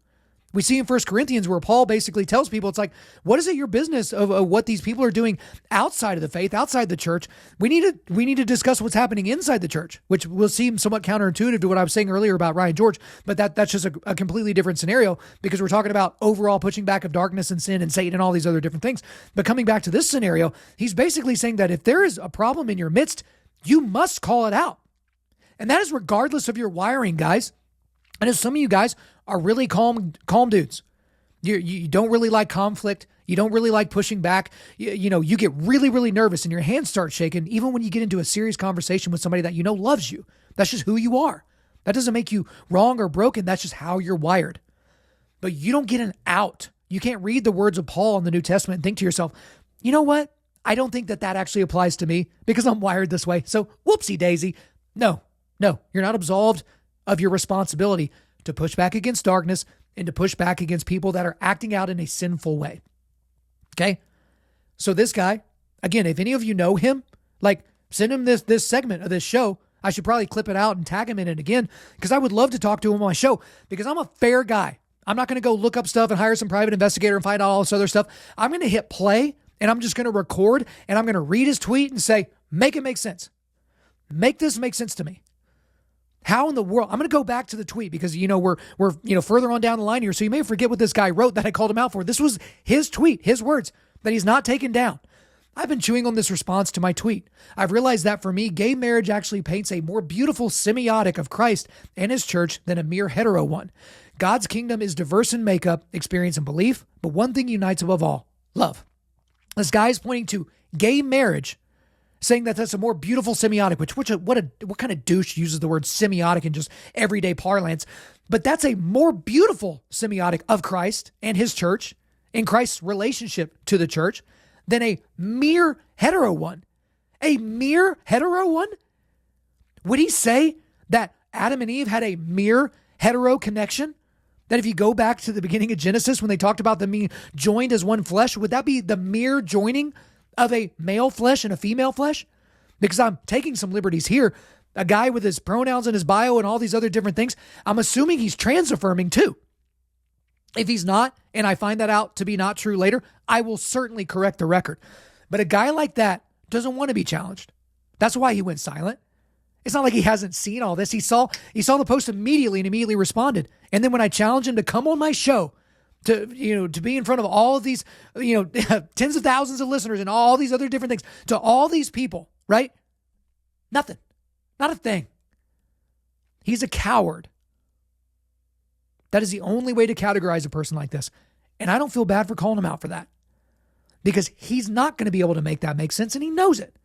We see in 1 Corinthians where Paul basically tells people, it's like, what is it your business of what these people are doing outside of the faith, outside the church? We need to discuss what's happening inside the church, which will seem somewhat counterintuitive to what I was saying earlier about Ryan George, but that's just a completely different scenario because we're talking about overall pushing back of darkness and sin and Satan and all these other different things. But coming back to this scenario, he's basically saying that if there is a problem in your midst, you must call it out. And that is regardless of your wiring, guys. I know some of you guys are really calm dudes. You don't really like conflict. You don't really like pushing back. You get really, really nervous and your hands start shaking even when you get into a serious conversation with somebody that you know loves you. That's just who you are. That doesn't make you wrong or broken. That's just how you're wired. But you don't get an out. You can't read the words of Paul in the New Testament and think to yourself, you know what? I don't think that actually applies to me because I'm wired this way. So whoopsie daisy. No, you're not absolved of your responsibility to push back against darkness and to push back against people that are acting out in a sinful way. Okay? So this guy, again, if any of you know him, send him this segment of this show. I should probably clip it out and tag him in it again because I would love to talk to him on my show because I'm a fair guy. I'm not going to go look up stuff and hire some private investigator and find out all this other stuff. I'm going to hit play and I'm just going to record and I'm going to read his tweet and say, make it make sense. Make this make sense to me. How in the world? I'm going to go back to the tweet because, we're further on down the line here. So you may forget what this guy wrote that I called him out for. This was his tweet, his words that he's not taken down. I've been chewing on this response to my tweet. I've realized that for me, gay marriage actually paints a more beautiful semiotic of Christ and his church than a mere hetero one. God's kingdom is diverse in makeup, experience, and belief, but one thing unites above all: love. This guy is pointing to gay marriage, saying that that's a more beautiful semiotic, what kind of douche uses the word semiotic in just everyday parlance? But that's a more beautiful semiotic of Christ and his church and Christ's relationship to the church than a mere hetero one. A mere hetero one? Would he say that Adam and Eve had a mere hetero connection? That if you go back to the beginning of Genesis when they talked about them being joined as one flesh, would that be the mere joining of a male flesh and a female flesh? Because I'm taking some liberties here. A guy with his pronouns in his bio and all these other different things, I'm assuming he's trans affirming too. If he's not, and I find that out to be not true later, I will certainly correct the record. But a guy like that doesn't want to be challenged. That's why he went silent. It's not like he hasn't seen all this. He saw the post immediately and immediately responded. And then when I challenged him to come on my show, to be in front of all of these, tens of thousands of listeners and all these other different things, to all these people, right? Nothing. Not a thing. He's a coward. That is the only way to categorize a person like this. And I don't feel bad for calling him out for that. Because he's not going to be able to make that make sense, and he knows it.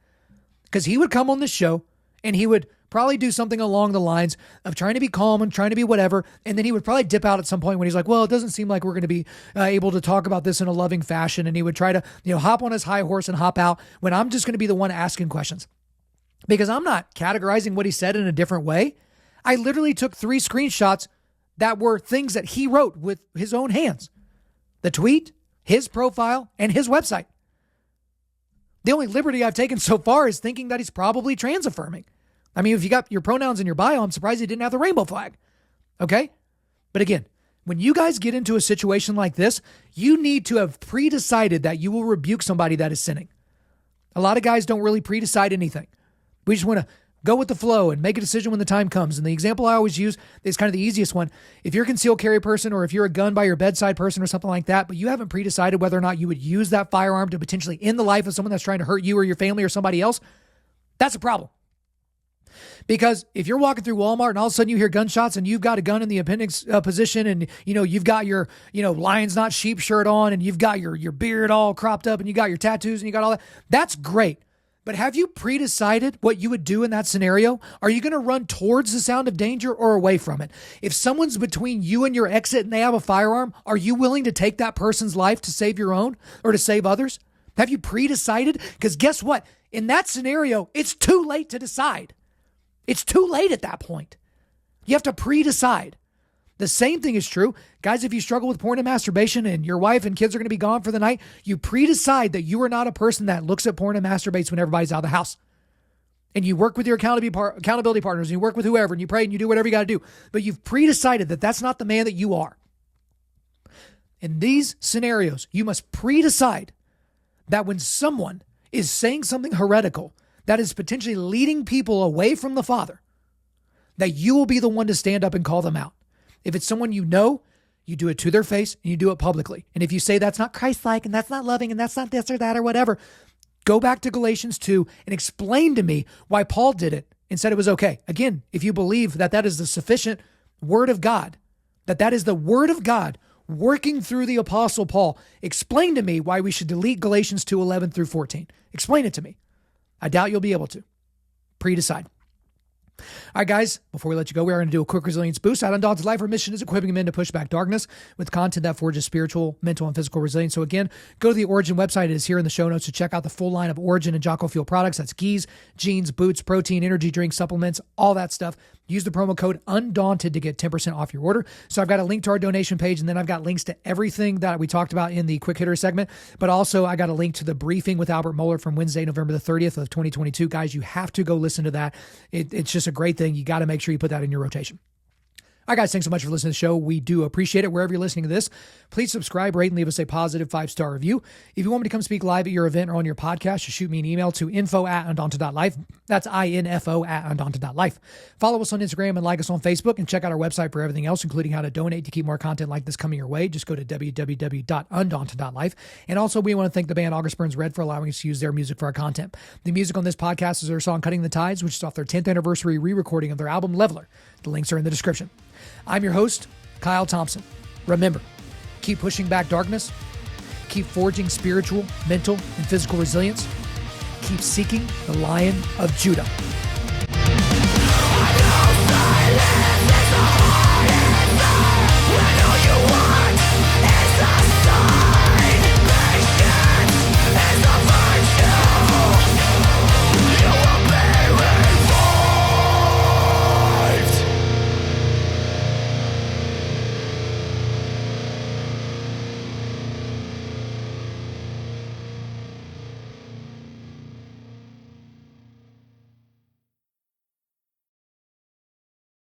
Because he would come on this show, and he would probably do something along the lines of trying to be calm and trying to be whatever. And then he would probably dip out at some point when he's like, well, it doesn't seem like we're going to be able to talk about this in a loving fashion. And he would try to, hop on his high horse and hop out when I'm just going to be the one asking questions. Because I'm not categorizing what he said in a different way. I literally took 3 screenshots that were things that he wrote with his own hands. The tweet, his profile, and his website. The only liberty I've taken so far is thinking that he's probably trans affirming. I mean, if you got your pronouns in your bio, I'm surprised he didn't have the rainbow flag. Okay? But again, when you guys get into a situation like this, you need to have pre-decided that you will rebuke somebody that is sinning. A lot of guys don't really pre-decide anything. We just want to Go with the flow and make a decision when the time comes. And the example I always use is kind of the easiest one. If you're a concealed carry person or if you're a gun by your bedside person or something like that, but you haven't pre-decided whether or not you would use that firearm to potentially end the life of someone that's trying to hurt you or your family or somebody else, that's a problem. Because if you're walking through Walmart and all of a sudden you hear gunshots and you've got a gun in the appendix position and, you've got your, lion's not sheep shirt on and you've got your beard all cropped up and you got your tattoos and you got all that, that's great. But have you pre-decided what you would do in that scenario? Are you going to run towards the sound of danger or away from it? If someone's between you and your exit and they have a firearm, are you willing to take that person's life to save your own or to save others? Have you pre-decided? Because guess what? In that scenario, it's too late to decide. It's too late at that point. You have to pre-decide. The same thing is true. Guys, if you struggle with porn and masturbation and your wife and kids are going to be gone for the night, you pre-decide that you are not a person that looks at porn and masturbates when everybody's out of the house. And you work with your accountability partners and you work with whoever and you pray and you do whatever you got to do. But you've pre-decided that that's not the man that you are. In these scenarios, you must pre-decide that when someone is saying something heretical that is potentially leading people away from the Father, that you will be the one to stand up and call them out. If it's someone you know, you do it to their face and you do it publicly. And if you say that's not Christ-like and that's not loving and that's not this or that or whatever, go back to Galatians 2 and explain to me why Paul did it and said it was okay. Again, if you believe that that is the sufficient word of God, that is the word of God working through the Apostle Paul, explain to me why we should delete Galatians 2:11 through 14. Explain it to me. I doubt you'll be able to. Pre-decide. All right, guys, before we let you go, we are going to do a quick resilience boost. At Undaunted.Life, our mission is equipping men to push back darkness with content that forges spiritual, mental, and physical resilience. So again, go to the Origin website. It is here in the show notes to check out the full line of Origin and Jocko Fuel products. That's skis, jeans, boots, protein, energy drinks, supplements, all that stuff. Use the promo code UNDAUNTED to get 10% off your order. So I've got a link to our donation page, and then I've got links to everything that we talked about in the quick hitter segment. But also I got a link to the briefing with Albert Mohler from Wednesday, November the 30th of 2022. Guys, you have to go listen to that. It's just a great thing. You got to make sure you put that in your rotation. All right, guys, thanks so much for listening to the show. We do appreciate it. Wherever you're listening to this, please subscribe, rate, and leave us a positive 5-star review. If you want me to come speak live at your event or on your podcast, just shoot me an email to info@Undaunted.Life. That's info@Undaunted.Life. Follow us on Instagram and like us on Facebook, and check out our website for everything else, including how to donate to keep more content like this coming your way. Just go to www.Undaunted.Life. And also, we want to thank the band August Burns Red for allowing us to use their music for our content. The music on this podcast is their song Cutting the Tides, which is off their 10th anniversary re-recording of their album Leveler. The links are in the description. I'm your host, Kyle Thompson. Remember, keep pushing back darkness, keep forging spiritual, mental, and physical resilience, keep seeking the Lion of Judah.